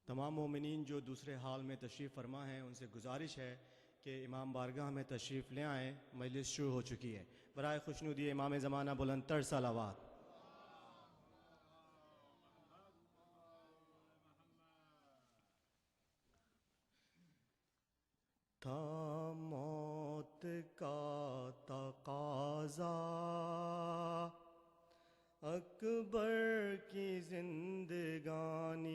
تمام مومنین جو دوسرے حال میں تشریف فرما ہیں ان سے گزارش ہے کہ امام بارگاہ میں تشریف لے آئیں، مجلس شروع ہو چکی ہے۔ برائے خوشنودی امام زمانہ بلند تر صلوات۔ تھا موت کا تقاضا اکبر کی زندگانی،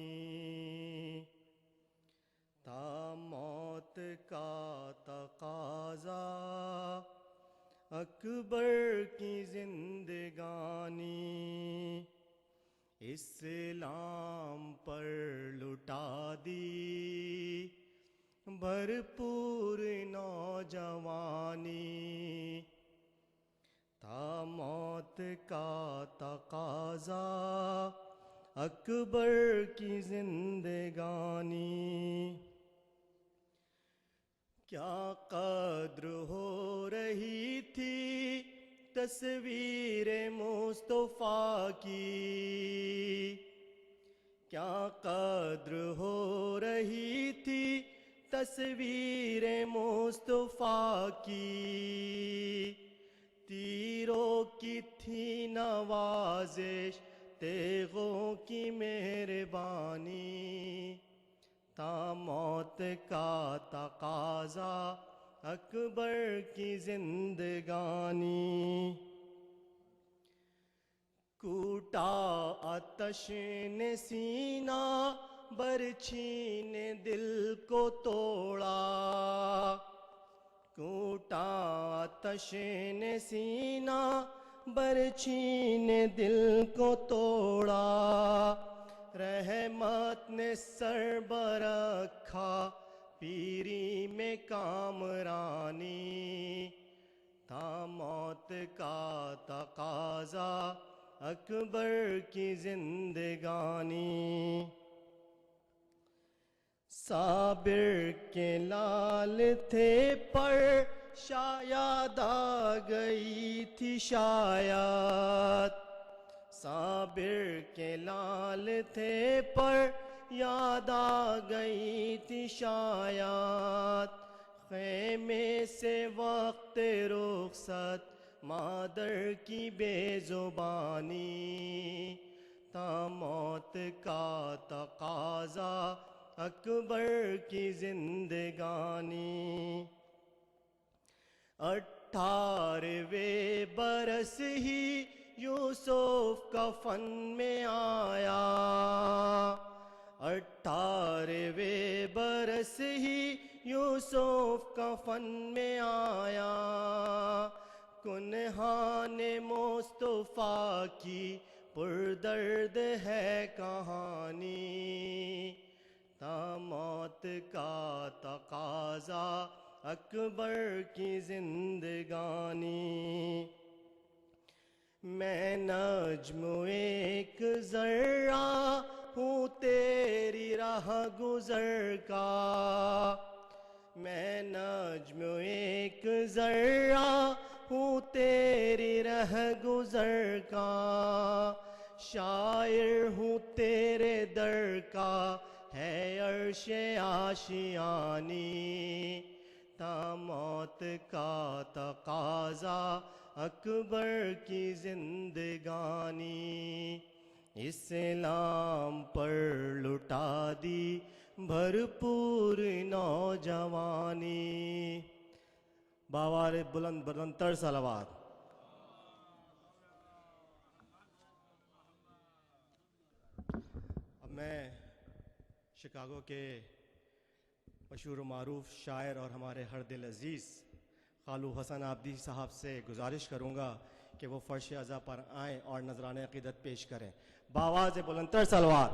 تھا موت کا تقاضا اکبر کی زندگانی، اسلام پر لٹا دی بھرپور نوجوانی، تھا موت کا تقاضا اکبر کی زندگانی، کیا قدر ہو رہی تھی تصویر مصطفیٰ کی، کیا قدر ہو رہی تھی تصویر مصطفیٰ کی، تیروں کی تھی نوازش تیغوں کی مہربانی، تھا موت کا تقاضا اکبر کی زندگانی، کوٹا آتش نے سینہ برچھی نے دل کو توڑا، کوٹا آتش نے سینہ برچھی نے دل کو توڑا، رحمت نے سر برکھا پیری میں کامرانی، تھا موت کا تقاضا اکبر کی زندگانی، صابر کے لال تھے پر شاید آ گئی تھی شاید، صابر کے لال تھے پر یاد آ گئی تھی شاید، خیمے سے وقت رخصت مادر کی بے زبانی، تھا موت کا تقاضا اکبر کی زندگانی، 18ویں برس ہی یوسف کفن میں آیا، 18ویں برس ہی یوسف کفن میں آیا، کنہان مصطفیٰ کی پردرد ہے کہانی، تھا موت کا تقاضا اکبر کی زندگانی، میں نجم ایک ذرہ ہوں تیری راہ گزر کا، میں نجم ایک ذرہ ہوں تیری راہ گزر کا، شاعر ہوں تیرے در کا ہے عرش آشیانی، تھا موت کا تقاضا اکبر کی زندگانی، اسلام پر لٹا دی بھرپور نوجوانی، باوار بلند بلند تر صلوات۔ اب میں شکاگو کے مشہور و معروف شاعر اور ہمارے ہر دل عزیز خالو حسن عابدی صاحب سے گزارش کروں گا کہ وہ فرش عزا پر آئیں اور نذرانِ عقیدت پیش کریں، بآواز بلند تر صلوات۔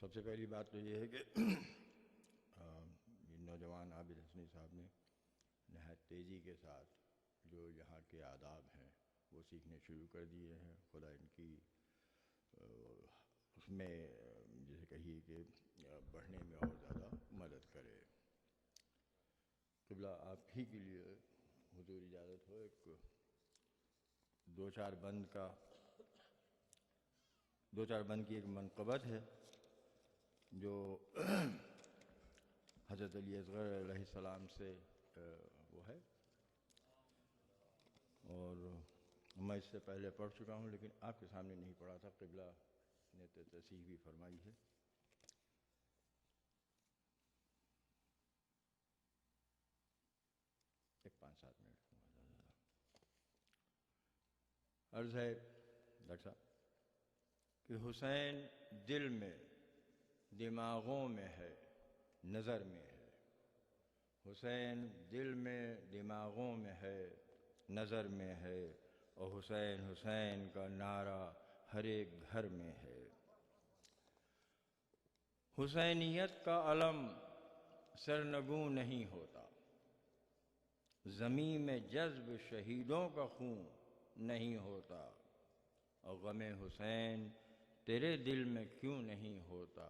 سب سے پہلی بات تو یہ ہے کہ یہ نوجوان عابد حسنی صاحب نے نہایت تیزی کے ساتھ جو یہاں کے آداب ہیں وہ سیکھنے شروع کر دیے ہیں. خدا ان کی اس میں جیسے کہیے کہ بڑھنے میں اور زیادہ مدد کرے. قبلہ آپ ہی کے لیے حضور اجازت ہو ایک دو چار بند کی ایک منقبت ہے جو حضرت علی اصغر علیہ السلام سے وہ ہے، اور میں اس سے پہلے پڑھ چکا ہوں لیکن آپ کے سامنے نہیں پڑھا تھا. قبلہ نے تصحیح بھی فرمائی ہے. ایک 5-7 منٹ عرض ہے ڈاکٹر صاحب کہ حسین دل میں دماغوں میں ہے، نظر میں ہے. حسین دل میں دماغوں میں ہے، نظر میں ہے، اور حسین حسین کا نعرہ ہر ایک گھر میں ہے. حسینیت کا علم سرنگوں نہیں ہوتا، زمین میں جذب شہیدوں کا خون نہیں ہوتا، اور غم حسین تیرے دل میں کیوں نہیں ہوتا،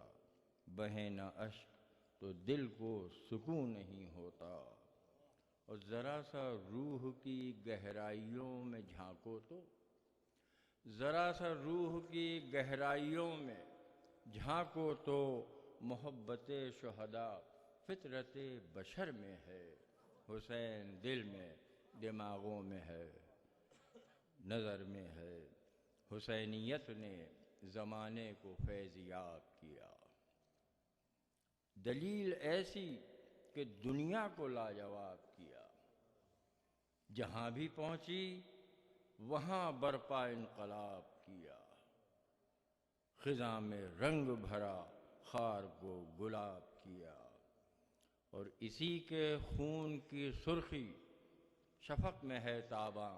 بہے نہ اشک تو دل کو سکون نہیں ہوتا. اور ذرا سا روح کی گہرائیوں میں جھانکو تو، ذرا سا روح کی گہرائیوں میں جھانکو تو، محبت شہداء فطرت بشر میں ہے. حسین دل میں دماغوں میں ہے، نظر میں ہے. حسینیت نے زمانے کو فیض یاب کیا، دلیل ایسی کہ دنیا کو لاجواب کیا. جہاں بھی پہنچی وہاں برپا انقلاب کیا، خزاں میں رنگ بھرا خار کو گلاب کیا. اور اسی کے خون کی سرخی شفق میں ہے تاباں،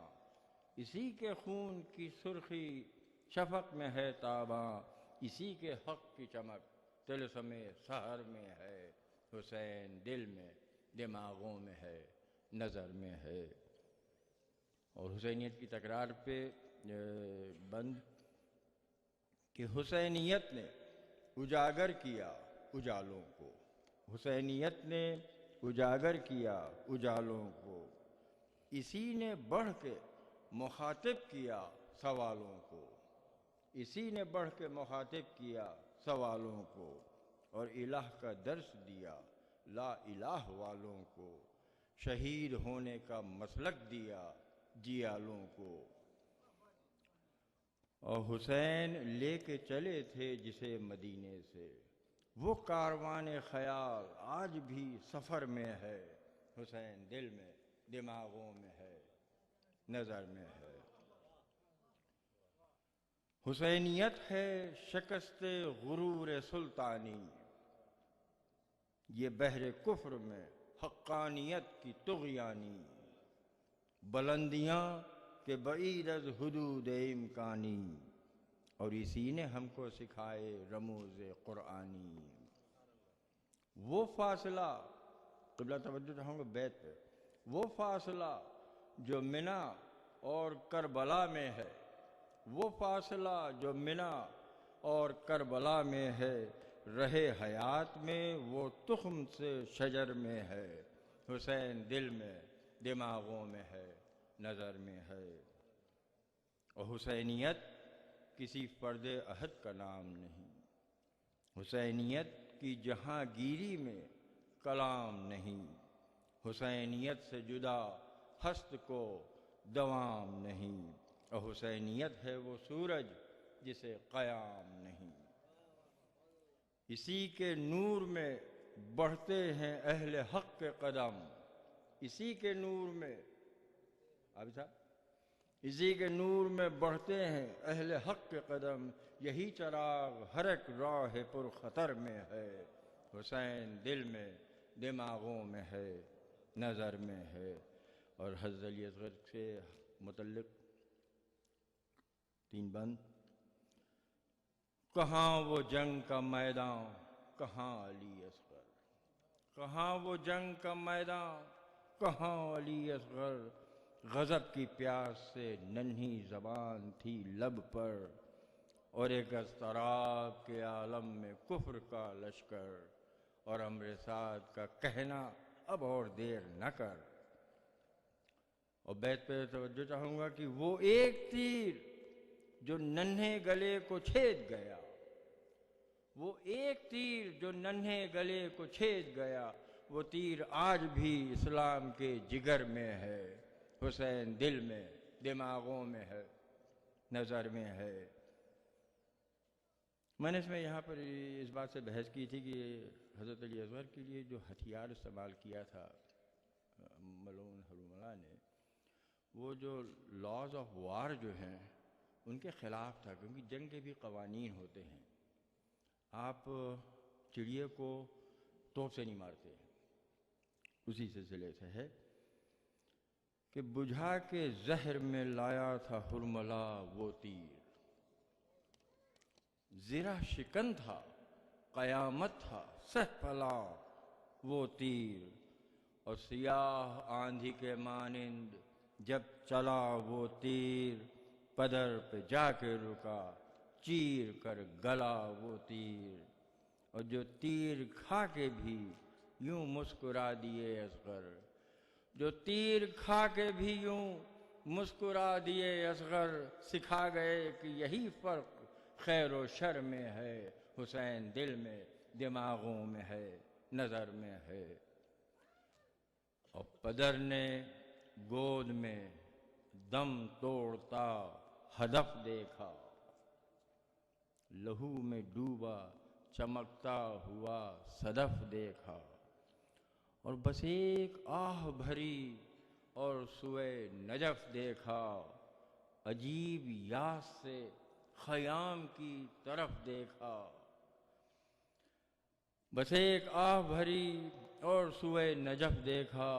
اسی کے خون کی سرخی شفق میں ہے تاباں، اسی کے حق کی چمک طلسم سحر میں ہے. حسین دل میں دماغوں میں ہے، نظر میں ہے. اور حسینیت کی تکرار پہ بند کہ حسینیت نے اجاگر کیا اجالوں کو، حسینیت نے اجاگر کیا اجالوں کو، اسی نے بڑھ کے مخاطب کیا سوالوں کو، اسی نے بڑھ کے مخاطب کیا سوالوں کو. اور الہ کا درس دیا لا الہ والوں کو، شہید ہونے کا مسلک دیا جیالوں کو. اور حسین لے کے چلے تھے جسے مدینے سے، وہ کاروان خیال آج بھی سفر میں ہے. حسین دل میں دماغوں میں ہے، نظر میں ہے. حسینیت ہے شکست غرور سلطانی، یہ بحر کفر میں حقانیت کی طغیانی. بلندیاں کہ بعید از حدود امکانی، اور اسی نے ہم کو سکھائے رموز قرآنی. وہ فاصلہ قبلہ توجہ چاہوں گا بیت پہ، وہ فاصلہ جو منی اور کربلا میں ہے، وہ فاصلہ جو منی اور کربلا میں ہے، رہے حیات میں وہ تخم سے شجر میں ہے. حسین دل میں دماغوں میں ہے، نظر میں ہے. اور حسینیت کسی فرد عہد کا نام نہیں، حسینیت کی جہاں گیری میں کلام نہیں. حسینیت سے جدا ہست کو دوام نہیں، اور حسینیت ہے وہ سورج جسے قیام نہیں. اسی کے نور میں بڑھتے ہیں اہل حق کے قدم، اسی کے نور میں اسی کے نور میں بڑھتے ہیں اہل حق کے قدم. یہی چراغ ہر ایک راہ پر خطر میں ہے. حسین دل میں دماغوں میں ہے، نظر میں ہے. اور حضرت علی اصغر سے متعلق 3 بند کہاں وہ جنگ کا میدان، کہاں علی اصغر، کہاں وہ جنگ کا میدان، کہاں علی اصغر، غضب کی پیاس سے ننھی زبان تھی لب پر، اور ایک اضطراب کے عالم میں کفر کا لشکر، اور امر سعد کا کہنا اب اور دیر نہ کر۔ اور بیت پہ توجہ چاہوں گا کہ وہ ایک تیر جو ننھے گلے کو چھید گیا، وہ ایک تیر جو ننھے گلے کو چھید گیا، وہ تیر آج بھی اسلام کے جگر میں ہے، حسین دل میں، دماغوں میں ہے، نظر میں ہے۔ میں نے اس میں یہاں پر اس بات سے بحث کی تھی کہ حضرت علی اصغر کے لیے جو ہتھیار استعمال کیا تھا ملعون حروملہ نے، وہ جو لاز آف وار جو ہیں ان کے خلاف تھا، کیونکہ جنگ کے بھی قوانین ہوتے ہیں۔ آپ چڑیے کو توپ سے نہیں مارتے۔ اسی سلسلے سے ہے کہ بجھا کے زہر میں لایا تھا حرملہ وہ تیر، زرہ شکن تھا قیامت تھا سہ پلا وہ تیر، اور سیاہ آندھی کے مانند جب چلا وہ تیر، پدر پہ جا کے رکا چیر کر گلا وہ تیر، اور جو تیر کھا کے بھی یوں مسکرا دیے اصغر، جو تیر کھا کے بھی یوں مسکرا دیے اصغر، سکھا گئے کہ یہی فرق خیر و شر میں ہے، حسین دل میں، دماغوں میں ہے، نظر میں ہے۔ اور پدر نے گود میں دم توڑتا ہدف دیکھا، لہو میں ڈوبا چمکتا ہوا صدف دیکھا، اور بس ایک آہ بھری اور سوئے نجف دیکھا، عجیب یاس سے خیام کی طرف دیکھا، بس ایک آہ بھری اور سوئے نجف دیکھا،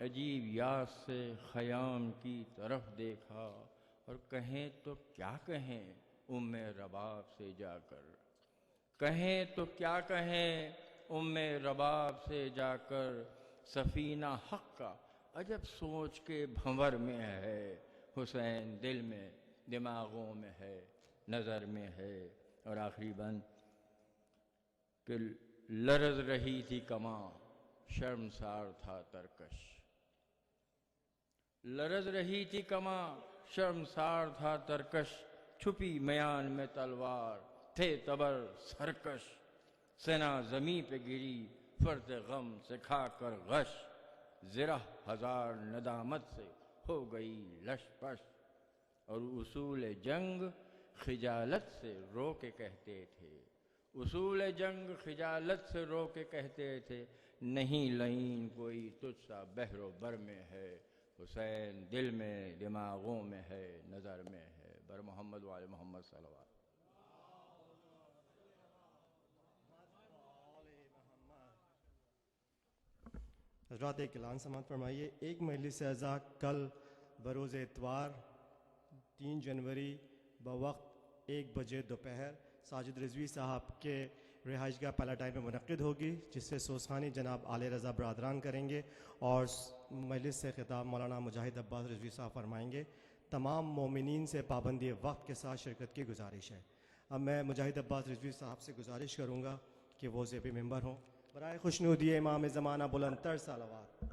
عجیب یاس سے خیام کی طرف دیکھا، اور کہیں تو کیا کہیں ام رباب سے جا کر، کہیں تو کیا کہیں ام رباب سے جا کر، سفینہ حق کا عجب سوچ کے بھنور میں ہے، حسین دل میں، دماغوں میں ہے، نظر میں ہے۔ اور آخری بند کہ لرز رہی تھی کماں شرمسار تھا ترکش، لرز رہی تھی کماں شرمسار تھا ترکش، چھپی میان میں تلوار تھے تبر سرکش، سنا زمیں پہ گری فرط غم سے کھا کر غش، زرہ ہزار ندامت سے ہو گئی لش پش، اور اصول جنگ خجالت سے رو کے کہتے تھے، اصول جنگ خجالت سے رو کے کہتے تھے، نہیں لعین کوئی تجھ سا بحر و بر میں ہے، حسین دل میں، دماغوں میں ہے، نظر میں ہے۔ بر محمد وآل محمد صلوات۔ حضرات ایک اعلان سماعت فرمائیے۔ ایک مجلس اعزا کل بروز اتوار 3 جنوری بوقت 1 بجے دوپہر ساجد رضوی صاحب کے رہائش گاہ پیلاٹائن میں منعقد ہوگی، جس سے سوسخانی جناب عالیہ رضا برادران کریں گے، اور مجلس سے خطاب مولانا مجاہد عباس رضوی صاحب فرمائیں گے۔ تمام مومنین سے پابندی وقت کے ساتھ شرکت کی گزارش ہے۔ اب میں مجاہد عباس رضوی صاحب سے گزارش کروں گا کہ وہ زیب ممبر ہوں۔ برائے خوشنودی امام زمانہ بلند تر صلوات۔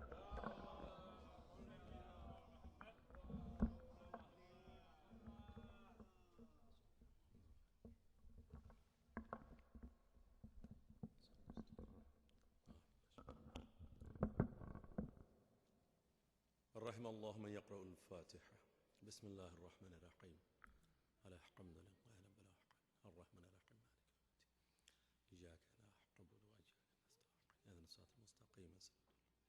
الرحم الله من يقرأ الفاتحة. بسم الله الرحمن الرحيم. الحمد لله رب العالمين الرحمن الرحيم إياك نعبد وإياك نستعين اهدنا الصراط المستقيم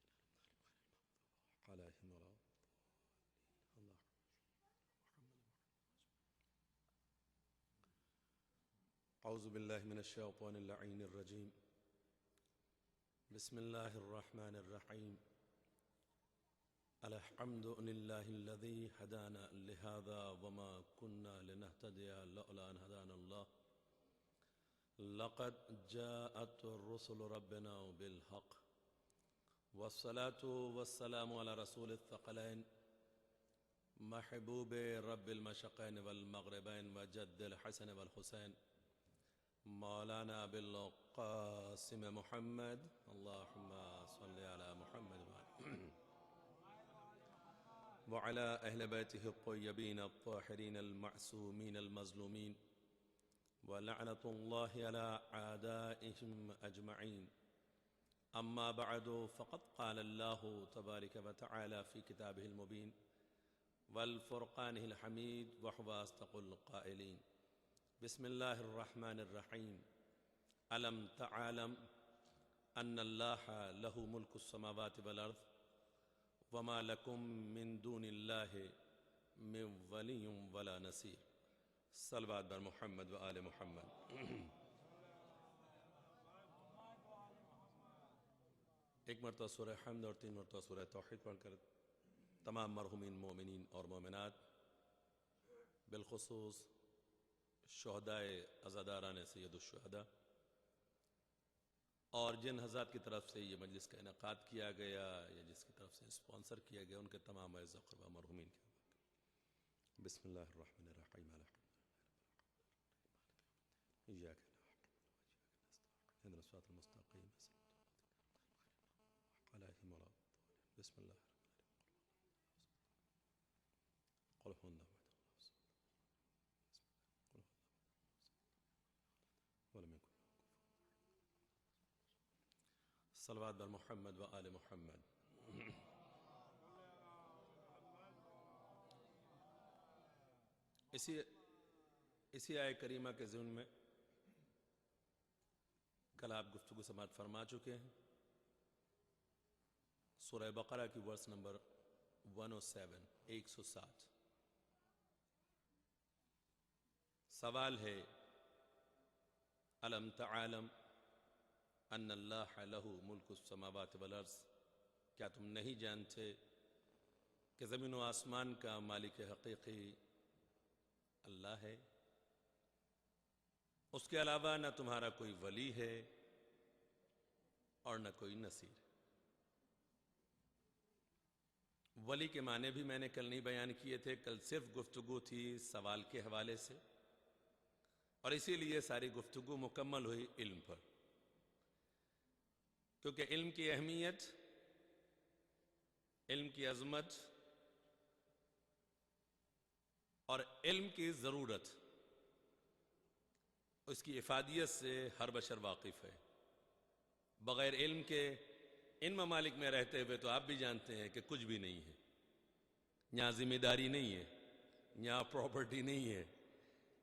عليهم ولا الله. أعوذ بالله من الشيطان اللعين الرجيم. بسم الله الرحمن الرحيم. الحمد لله الذي هدانا لهذا وما كنا لنهتدي لولا أن هدانا الله لقد جاءت الرسل ربنا بالحق والصلاة والسلام على رسول الثقلين محبوب رب المشرقين والمغربين وجد الحسن والحسين مولانا بالقاسم محمد اللهم صل على محمد وعلى أهل بيته الطيبين الطاهرين المعصومين المظلومين ولعنة الله على أعدائهم أجمعين. أما بعد فقد قال الله تبارك وتعالى في كتابه المبين والفرقانه الحميد وهو أصدق القائلين. بسم الله الرحمن الرحيم. ألم تعلم أن الله له ملك السماوات والأرض وما لكم من دون الله من ولي ولا نصير. صلوات بر محمد و آل محمد. ایک مرتبہ سورہ حمد اور 3 مرتبہ سورہ توحید پڑھ کر تمام مرحومین مومنین اور مومنات بالخصوص شہدائے عزاداران سید الشہداء اور جن حضرات کی طرف سے یہ مجلس کا انعقاد کیا گیا یا جس کی طرف سے اسپانسر کیا گیا ان کے تمام اعزاء و اقرباء مرحومین کے بسم اللہ الرحمن الرحیم. إياك نعبد وإياك نستعين اهدنا الصراط المستقيم عليهم ولا الضالين. بسم الله قل هو الله ولم يكن له كفوا أحد. صلوات بر محمد و آل محمد. اسی آیہ کریمہ کے ضمن میں کل آپ گفتگو سماعت فرما چکے ہیں. سورہ بقرہ کی ورس نمبر 107 107 سوال ہے الم تعلم ان اللہ لہ ملک السماوات والارض. کیا تم نہیں جانتے کہ زمین و آسمان کا مالک حقیقی اللہ ہے؟ اس کے علاوہ نہ تمہارا کوئی ولی ہے اور نہ کوئی نصیر. ولی کے معنی بھی میں نے کل نہیں بیان کیے تھے. کل صرف گفتگو تھی سوال کے حوالے سے اور اسی لیے ساری گفتگو مکمل ہوئی علم پر، کیونکہ علم کی اہمیت، علم کی عظمت اور علم کی ضرورت، اس کی افادیت سے ہر بشر واقف ہے. بغیر علم کے ان ممالک میں رہتے ہوئے تو آپ بھی جانتے ہیں کہ کچھ بھی نہیں ہے. یہاں ذمہ داری نہیں ہے، یہاں پراپرٹی نہیں ہے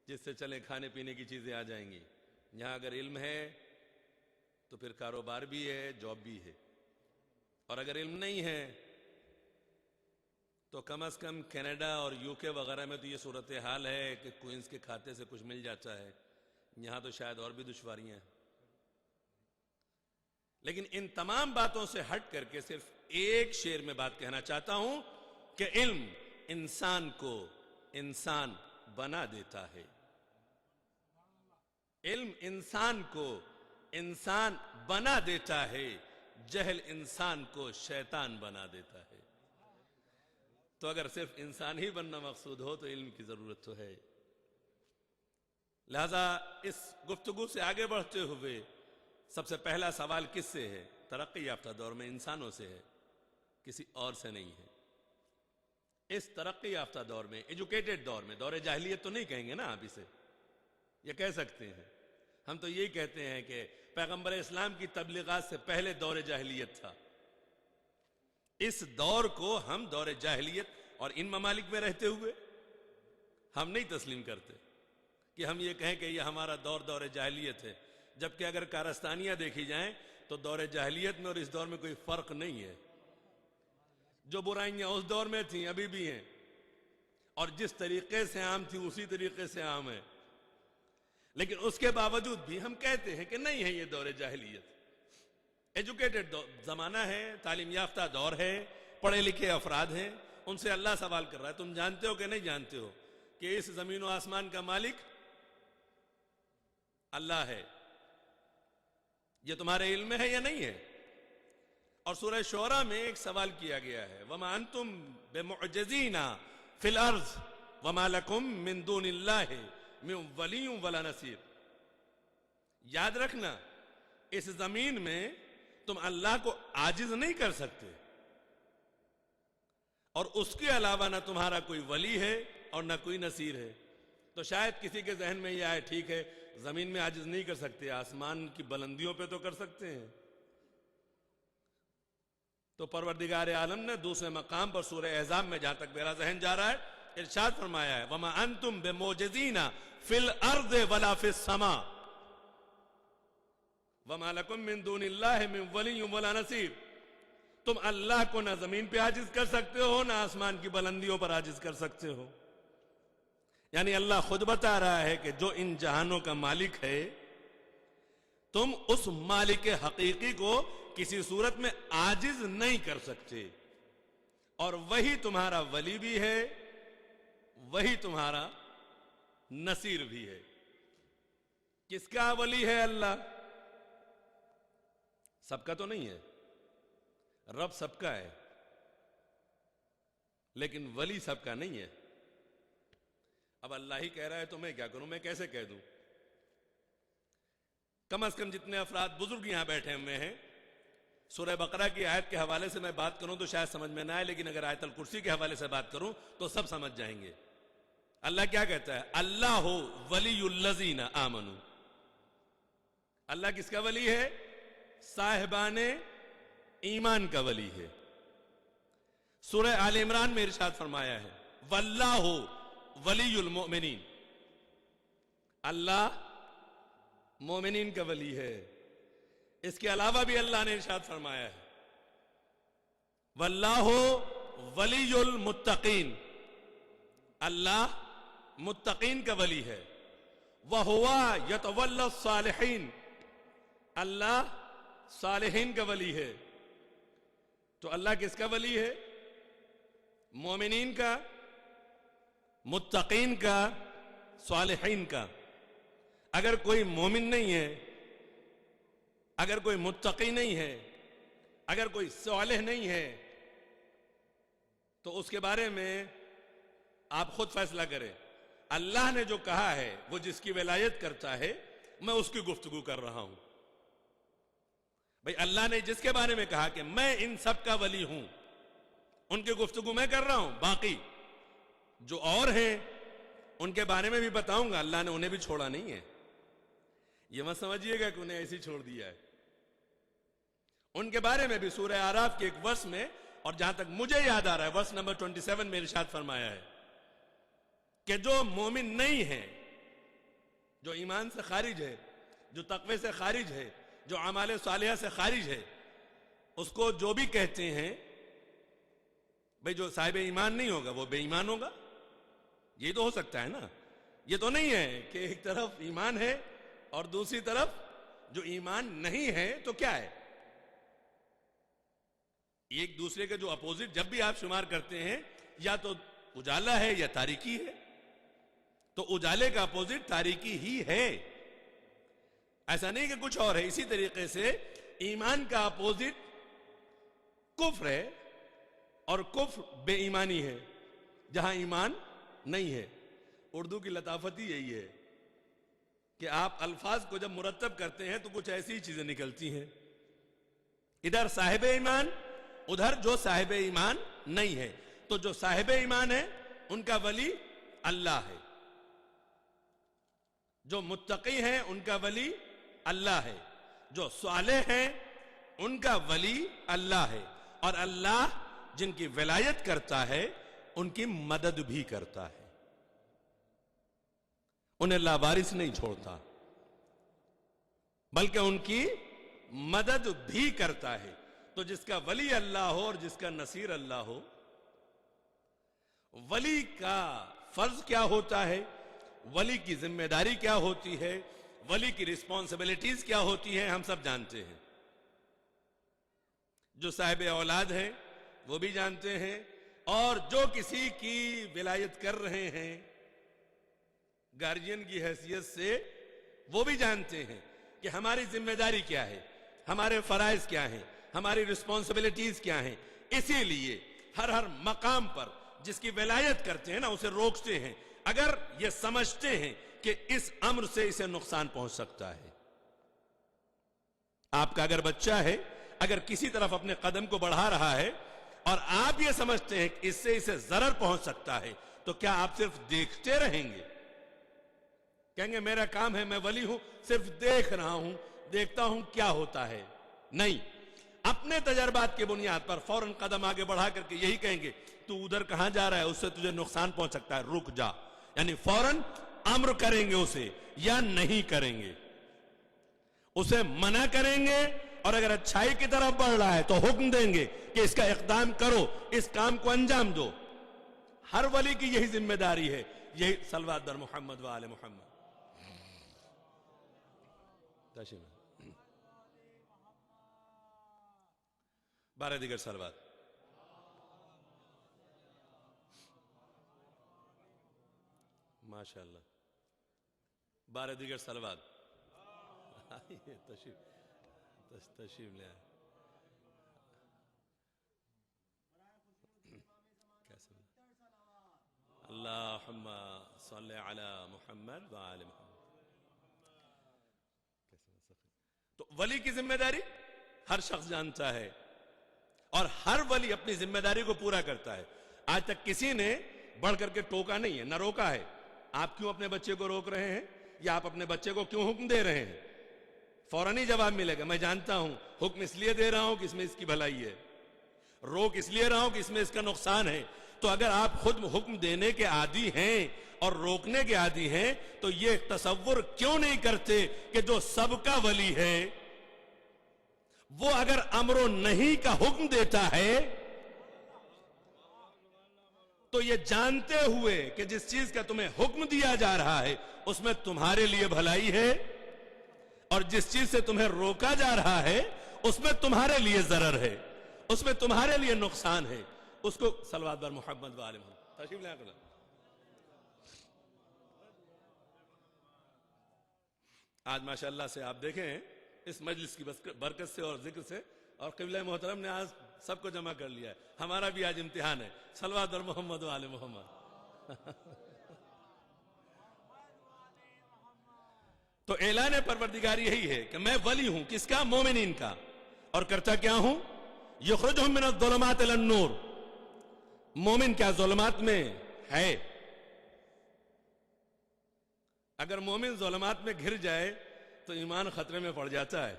جس سے چلیں کھانے پینے کی چیزیں آ جائیں گی. یہاں اگر علم ہے تو پھر کاروبار بھی ہے، جاب بھی ہے. اور اگر علم نہیں ہے تو کم از کم کینیڈا اور یو کے وغیرہ میں تو یہ صورتحال ہے کہ کوئنس کے کھاتے سے کچھ مل جاتا ہے. یہاں تو شاید اور بھی دشواریاں ہیں. لیکن ان تمام باتوں سے ہٹ کر کے صرف ایک شعر میں بات کہنا چاہتا ہوں کہ علم انسان کو انسان بنا دیتا ہے. علم انسان کو انسان بنا دیتا ہے، جہل انسان کو شیطان بنا دیتا ہے. تو اگر صرف انسان ہی بننا مقصود ہو تو علم کی ضرورت تو ہے. لہذا اس گفتگو سے آگے بڑھتے ہوئے سب سے پہلا سوال کس سے ہے؟ ترقی یافتہ دور میں انسانوں سے ہے، کسی اور سے نہیں ہے. اس ترقی یافتہ دور میں، ایجوکیٹڈ دور میں، دور جاہلیت تو نہیں کہیں گے نا آپ اسے، یہ کہہ سکتے ہیں. ہم تو یہی کہتے ہیں کہ پیغمبر اسلام کی تبلیغات سے پہلے دور جاہلیت تھا. اس دور کو ہم دور جاہلیت اور ان ممالک میں رہتے ہوئے ہم نہیں تسلیم کرتے کہ ہم یہ کہیں کہ یہ ہمارا دور جاہلیت ہے، جبکہ اگر کارستانیاں دیکھی جائیں تو دور جاہلیت میں اور اس دور میں کوئی فرق نہیں ہے. جو برائیاں اس دور میں تھیں ابھی بھی ہیں، اور جس طریقے سے عام تھی اسی طریقے سے عام ہے. لیکن اس کے باوجود بھی ہم کہتے ہیں کہ نہیں ہے یہ دور جاہلیت. ایجوکیٹڈ زمانہ ہے، تعلیم یافتہ دور ہے، پڑھے لکھے افراد ہیں. ان سے اللہ سوال کر رہا ہے تم جانتے ہو کہ نہیں جانتے ہو کہ اس زمین و آسمان کا مالک اللہ ہے. یہ تمہارے علم میں ہے یا نہیں ہے؟ اور سورہ شعراء میں ایک سوال کیا گیا ہے وَمَا أَنْتُمْ بِمُعْجِزِينَ فِي الْأَرْضِ وَمَا لَكُمْ مِن دُونِ اللَّهِ مِن وَلِيٍّ وَلَا نَصِيرٍ. یاد رکھنا اس زمین میں تم اللہ کو عاجز نہیں کر سکتے، اور اس کے علاوہ نہ تمہارا کوئی ولی ہے اور نہ کوئی نصیر ہے. تو شاید کسی کے ذہن میں یہ آئے ٹھیک ہے زمین میں عاجز نہیں کر سکتے، آسمان کی بلندیوں پہ تو کر سکتے ہیں. تو پروردگار عالم نے دوسرے مقام پر سورہ احزاب میں جہاں تک میرا ذہن جا رہا ہے ارشاد فرمایا ہے وَمَا أَنْتُمْ بِمُعْجِزِينَ فِي الْأَرْضِ وَلَا فِي السَّمَاءِ وَمَا لَكُمْ مِن دُونِ اللَّهِ مِن وَلِيٍّ وَلَا نَصِيرٍ. تم اللہ کو نہ زمین پہ عاجز کر سکتے ہو نہ آسمان کی بلندیوں پر عاجز کر سکتے ہو. یعنی اللہ خود بتا رہا ہے کہ جو ان جہانوں کا مالک ہے تم اس مالک حقیقی کو کسی صورت میں عاجز نہیں کر سکتے، اور وہی تمہارا ولی بھی ہے وہی تمہارا نصیر بھی ہے. کس کا ولی ہے اللہ؟ سب کا تو نہیں ہے، رب سب کا ہے لیکن ولی سب کا نہیں ہے. اب اللہ ہی کہہ رہا ہے تو میں کیا کروں، میں کیسے کہہ دوں؟ کم از کم جتنے افراد بزرگ یہاں بیٹھے ہوئے ہیں سورہ بقرہ کی آیت کے حوالے سے میں بات کروں تو شاید سمجھ میں نہ آئے، لیکن اگر آیت الکرسی کے حوالے سے بات کروں تو سب سمجھ جائیں گے. اللہ کیا کہتا ہے؟ اللہ ولی الذین آمنوا. اللہ کس کا ولی ہے؟ صاحبان ایمان کا ولی ہے. سورہ آل عمران میں ارشاد فرمایا ہے واللہ ولی المؤمنین. اللہ مومنین کا ولی ہے. اس کے علاوہ بھی اللہ نے ارشاد فرمایا ہے واللہ ولی المتقین. اللہ متقین کا ولی ہے. وَهُوَ يَتَوَلَّى الصَّالِحِينَ. اللہ صالحین کا ولی ہے. تو اللہ کس کا ولی ہے؟ مومنین کا، متقین کا، صالحین کا. اگر کوئی مومن نہیں ہے، اگر کوئی متقی نہیں ہے، اگر کوئی صالح نہیں ہے تو اس کے بارے میں آپ خود فیصلہ کریں. اللہ نے جو کہا ہے وہ جس کی ولایت کرتا ہے میں اس کی گفتگو کر رہا ہوں. بھئی اللہ نے جس کے بارے میں کہا کہ میں ان سب کا ولی ہوں ان کی گفتگو میں کر رہا ہوں. باقی جو اور ہیں ان کے بارے میں بھی بتاؤں گا. اللہ نے انہیں بھی چھوڑا نہیں ہے. یہ مت سمجھیے گا کہ انہیں ایسے چھوڑ دیا ہے. ان کے بارے میں بھی سورہ اعراف کے ایک ورس میں، اور جہاں تک مجھے یاد آ رہا ہے ورس نمبر 27 میں ارشاد فرمایا ہے کہ جو مومن نہیں ہے، جو ایمان سے خارج ہے، جو تقوی سے خارج ہے، جو اعمال صالحہ سے خارج ہے، اس کو جو بھی کہتے ہیں بھئی جو صاحب ایمان نہیں ہوگا وہ بے ایمان ہوگا. یہ تو ہو سکتا ہے نا. یہ تو نہیں ہے کہ ایک طرف ایمان ہے اور دوسری طرف جو ایمان نہیں ہے تو کیا ہے. ایک دوسرے کے جو اپوزٹ جب بھی آپ شمار کرتے ہیں یا تو اجالا ہے یا تاریکی ہے، تو اجالے کا اپوزٹ تاریکی ہی ہے. ایسا نہیں کہ کچھ اور ہے. اسی طریقے سے ایمان کا اپوزٹ کفر ہے اور کفر بے ایمانی ہے جہاں ایمان نہیں ہے. اردو کی لطافت ہی یہی ہے کہ آپ الفاظ کو جب مرتب کرتے ہیں تو کچھ ایسی چیزیں نکلتی ہیں، ادھر صاحب ایمان ادھر جو صاحب ایمان نہیں ہے. تو جو صاحب ایمان ہے ان کا ولی اللہ ہے، جو متقی ہیں ان کا ولی اللہ ہے، جو صالح ہیں ان کا ولی اللہ ہے، اور اللہ جن کی ولایت کرتا ہے ان کی مدد بھی کرتا ہے. انہیں لاوارث نہیں چھوڑتا بلکہ ان کی مدد بھی کرتا ہے. تو جس کا ولی اللہ ہو اور جس کا نصیر اللہ ہو، ولی کا فرض کیا ہوتا ہے، ولی کی ذمہ داری کیا ہوتی ہے، ولی کی رسپانسبلٹیز کیا ہوتی ہیں، ہم سب جانتے ہیں. جو صاحب اولاد ہیں وہ بھی جانتے ہیں، اور جو کسی کی ولایت کر رہے ہیں گارجین کی حیثیت سے وہ بھی جانتے ہیں. کہ ہماری ذمہ داری کیا ہے، ہمارے فرائض کیا ہیں، ہماری رسپانسبلٹیز کیا ہیں. اسی لیے ہر مقام پر جس کی ولایت کرتے ہیں نا اسے روکتے ہیں اگر یہ سمجھتے ہیں کہ اس امر سے اسے نقصان پہنچ سکتا ہے. آپ کا اگر بچہ ہے، اگر کسی طرف اپنے قدم کو بڑھا رہا ہے اور آپ یہ سمجھتے ہیں کہ اس سے اسے ضرر پہنچ سکتا ہے، تو کیا آپ صرف دیکھتے رہیں گے؟ کہیں گے میرا کام ہے، میں ولی ہوں، صرف دیکھ رہا ہوں، دیکھتا ہوں کیا ہوتا ہے. نہیں، اپنے تجربات کی بنیاد پر فوراً قدم آگے بڑھا کر کے یہی کہیں گے تو ادھر کہاں جا رہا ہے، اس سے تجھے نقصان پہنچ سکتا ہے، رک جا. یعنی فوراً امر کریں گے اسے یا نہیں کریں گے، اسے منع کریں گے. اور اگر اچھائی کی طرف بڑھ رہا ہے تو حکم دیں گے کہ اس کا اقدام کرو، اس کام کو انجام دو. ہر ولی کی یہی ذمہ داری ہے. یہی صلوات بر محمد و آل محمد. بارہ دیگر صلوات. ماشاءاللہ. بارہ دیگر صلوات. تشریف لے آئے. اللہم صلی علی محمد و آل محمد. تو ولی کی ذمہ داری ہر شخص جانتا ہے اور ہر ولی اپنی ذمہ داری کو پورا کرتا ہے. آج تک کسی نے بڑھ کر کے ٹوکا نہیں ہے، نہ روکا ہے. آپ کیوں اپنے بچے کو روک رہے ہیں یا آپ اپنے بچے کو کیوں حکم دے رہے ہیں؟ فوراً ہی جواب ملے گا، میں جانتا ہوں حکم اس لیے دے رہا ہوں کہ اس میں اس کی بھلائی ہے، روک اس لیے رہا ہوں کہ اس میں اس کا نقصان ہے. تو اگر آپ خود حکم دینے کے عادی ہیں اور روکنے کے عادی ہیں تو یہ تصور کیوں نہیں کرتے کہ جو سب کا ولی ہے وہ اگر امر و نہی کا حکم دیتا ہے تو یہ جانتے ہوئے کہ جس چیز کا تمہیں حکم دیا جا رہا ہے اس میں تمہارے لیے بھلائی ہے اور جس چیز سے تمہیں روکا جا رہا ہے اس میں تمہارے لیے ضرر ہے، اس میں تمہارے لیے نقصان ہے. اس کو صلوات بر محمد و آل محمد. تشریف لے آئے. آج ماشاءاللہ سے آپ دیکھیں اس مجلس کی برکت سے اور ذکر سے، اور قبلہ محترم نے آج سب کو جمع کر لیا ہے. ہمارا بھی آج امتحان ہے. صلوات بر محمد و آل محمد. تو اعلان پروردگار یہی ہے کہ میں ولی ہوں، کس کا؟ مومنین کا. اور کرتا کیا ہوں؟ یخرجہم من الظلمات الی النور. مومن کیا ظلمات میں ہے؟ اگر مومن ظلمات میں گھر جائے تو ایمان خطرے میں پڑ جاتا ہے.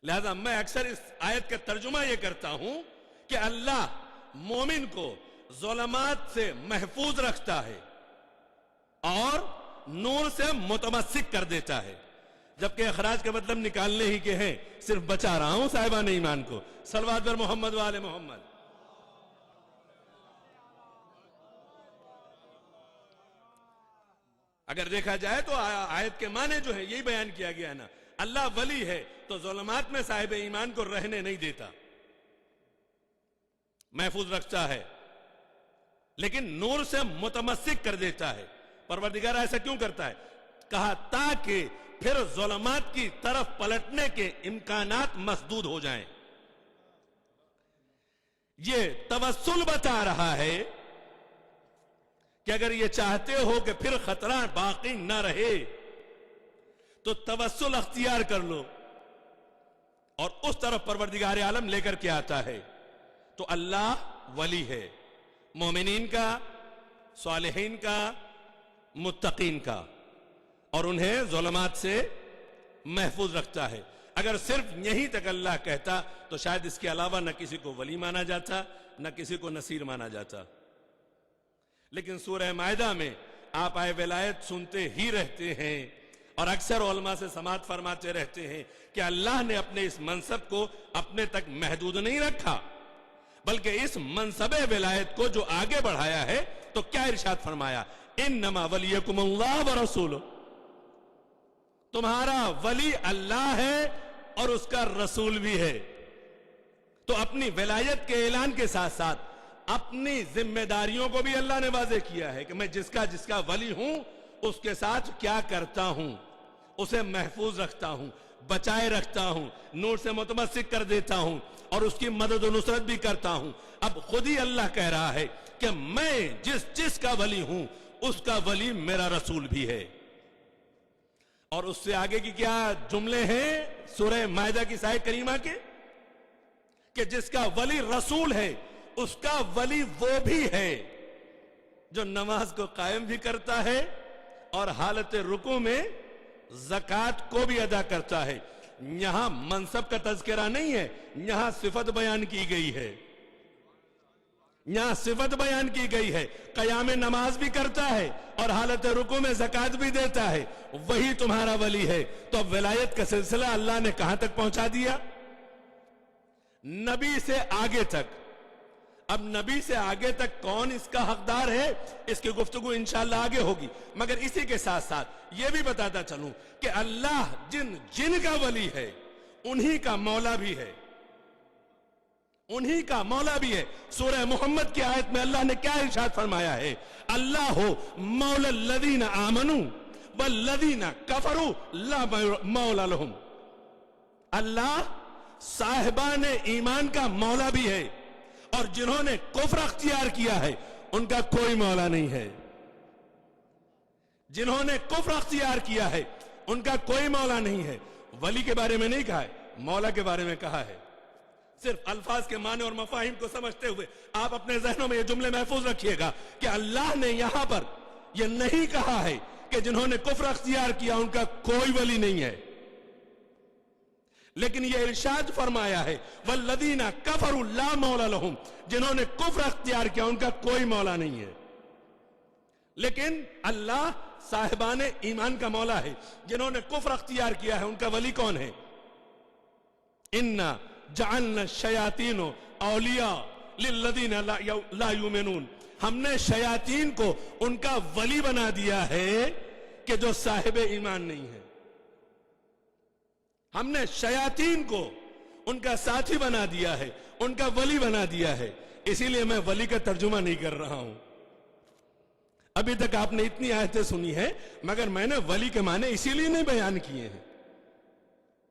لہذا میں اکثر اس آیت کا ترجمہ یہ کرتا ہوں کہ اللہ مومن کو ظلمات سے محفوظ رکھتا ہے اور نور سے متمسک کر دیتا ہے. جبکہ اخراج کا مطلب نکالنے ہی کے ہیں، صرف بچا رہا ہوں صاحبان ایمان کو. صلوات بر محمد و آل محمد. اگر دیکھا جائے تو آیت کے معنی جو ہے یہی بیان کیا گیا ہے نا. اللہ ولی ہے تو ظلمات میں صاحب ایمان کو رہنے نہیں دیتا، محفوظ رکھتا ہے، لیکن نور سے متمسک کر دیتا ہے. پروردگار ایسا کیوں کرتا ہے؟ کہا تاکہ پھر ظلمات کی طرف پلٹنے کے امکانات مسدود ہو جائیں. یہ توسل بتا رہا ہے کہ اگر یہ چاہتے ہو کہ پھر خطرہ باقی نہ رہے تو توسل اختیار کر لو، اور اس طرف پروردگار عالم لے کر کے آتا ہے. تو اللہ ولی ہے مومنین کا، صالحین کا، متقین کا، اور انہیں ظلمات سے محفوظ رکھتا ہے. اگر صرف یہیں تک اللہ کہتا تو شاید اس کے علاوہ نہ کسی کو ولی مانا جاتا نہ کسی کو نصیر مانا جاتا. لیکن سورہ مائدہ میں آپ آئے ولایت سنتے ہی رہتے ہیں اور اکثر علماء سے سماعت فرماتے رہتے ہیں کہ اللہ نے اپنے اس منصب کو اپنے تک محدود نہیں رکھا، بلکہ اس منصب ولایت کو جو آگے بڑھایا ہے تو کیا ارشاد فرمایا؟ انما ولیکم اللہ ورسولہ. تمہارا ولی اللہ ہے اور اس کا رسول بھی ہے. تو اپنی ولایت کے اعلان کے ساتھ ساتھ اپنی ذمہ داریوں کو بھی اللہ نے واضح کیا ہے کہ میں جس کا ولی ہوں اس کے ساتھ کیا کرتا ہوں، اسے محفوظ رکھتا ہوں، بچائے رکھتا ہوں، نور سے متمسک کر دیتا ہوں اور اس کی مدد و نصرت بھی کرتا ہوں۔ اب خود ہی اللہ کہہ رہا ہے کہ میں جس کا ولی ہوں اس کا ولی میرا رسول بھی ہے۔ اور اس سے آگے کی کیا جملے ہیں سورہ مائدہ کی آیت کریمہ کے، کہ جس کا ولی رسول ہے اس کا ولی وہ بھی ہے جو نماز کو قائم بھی کرتا ہے اور حالت رکوع میں زکوٰۃ کو بھی ادا کرتا ہے۔ یہاں منصب کا تذکرہ نہیں ہے، یہاں صفت بیان کی گئی ہے، یہاں صفت بیان کی گئی ہے۔ قیام نماز بھی کرتا ہے اور حالت رکوع میں زکوٰۃ بھی دیتا ہے، وہی تمہارا ولی ہے۔ تو اب ولایت کا سلسلہ اللہ نے کہاں تک پہنچا دیا؟ نبی سے آگے تک۔ اب نبی سے آگے تک کون اس کا حقدار ہے، اس کی گفتگو انشاءاللہ آگے ہوگی، مگر اسی کے ساتھ ساتھ یہ بھی بتاتا چلوں کہ اللہ جن کا ولی ہے انہی کا مولا بھی ہے، انہی کا مولا بھی ہے۔ سورہ محمد کی آیت میں اللہ نے کیا ارشاد فرمایا ہے؟ اللہ ہو مولا الذین آمنوا والذین کفروا لا مولا لہم۔ اللہ صاحبان ایمان کا مولا بھی ہے اور جنہوں نے کفر اختیار کیا ہے ان کا کوئی مولا نہیں ہے۔ جنہوں نے کفر اختیار کیا ہے ان کا کوئی مولا نہیں ہے۔ ولی کے بارے میں نہیں کہا ہے، مولا کے بارے میں کہا ہے۔ صرف الفاظ کے معنی اور مفاہیم کو سمجھتے ہوئے آپ اپنے ذہنوں میں یہ جملے محفوظ رکھیے گا کہ اللہ نے یہاں پر یہ نہیں کہا ہے کہ جنہوں نے کفر اختیار کیا ان کا کوئی ولی نہیں ہے، لیکن یہ ارشاد فرمایا ہے والذین کفروا لا مولا لہم، جنہوں نے کفر اختیار کیا ان کا کوئی مولا نہیں ہے۔ لیکن اللہ صاحبان ایمان کا مولا ہے، جنہوں نے کفر اختیار کیا ہے ان کا ولی کون ہے؟ اِنَّا جعلنا الشیاطین اولیاء للذین لا یؤمنون، ہم نے شیاطین کو ان کا ولی بنا دیا ہے کہ جو صاحب ایمان نہیں ہے۔ ہم نے شیاطین کو ان کا ساتھی بنا دیا ہے، ان کا ولی بنا دیا ہے۔ اسی لیے میں ولی کا ترجمہ نہیں کر رہا ہوں۔ ابھی تک آپ نے اتنی آیتیں سنی ہیں مگر میں نے ولی کے معنی اسی لیے نہیں بیان کیے ہیں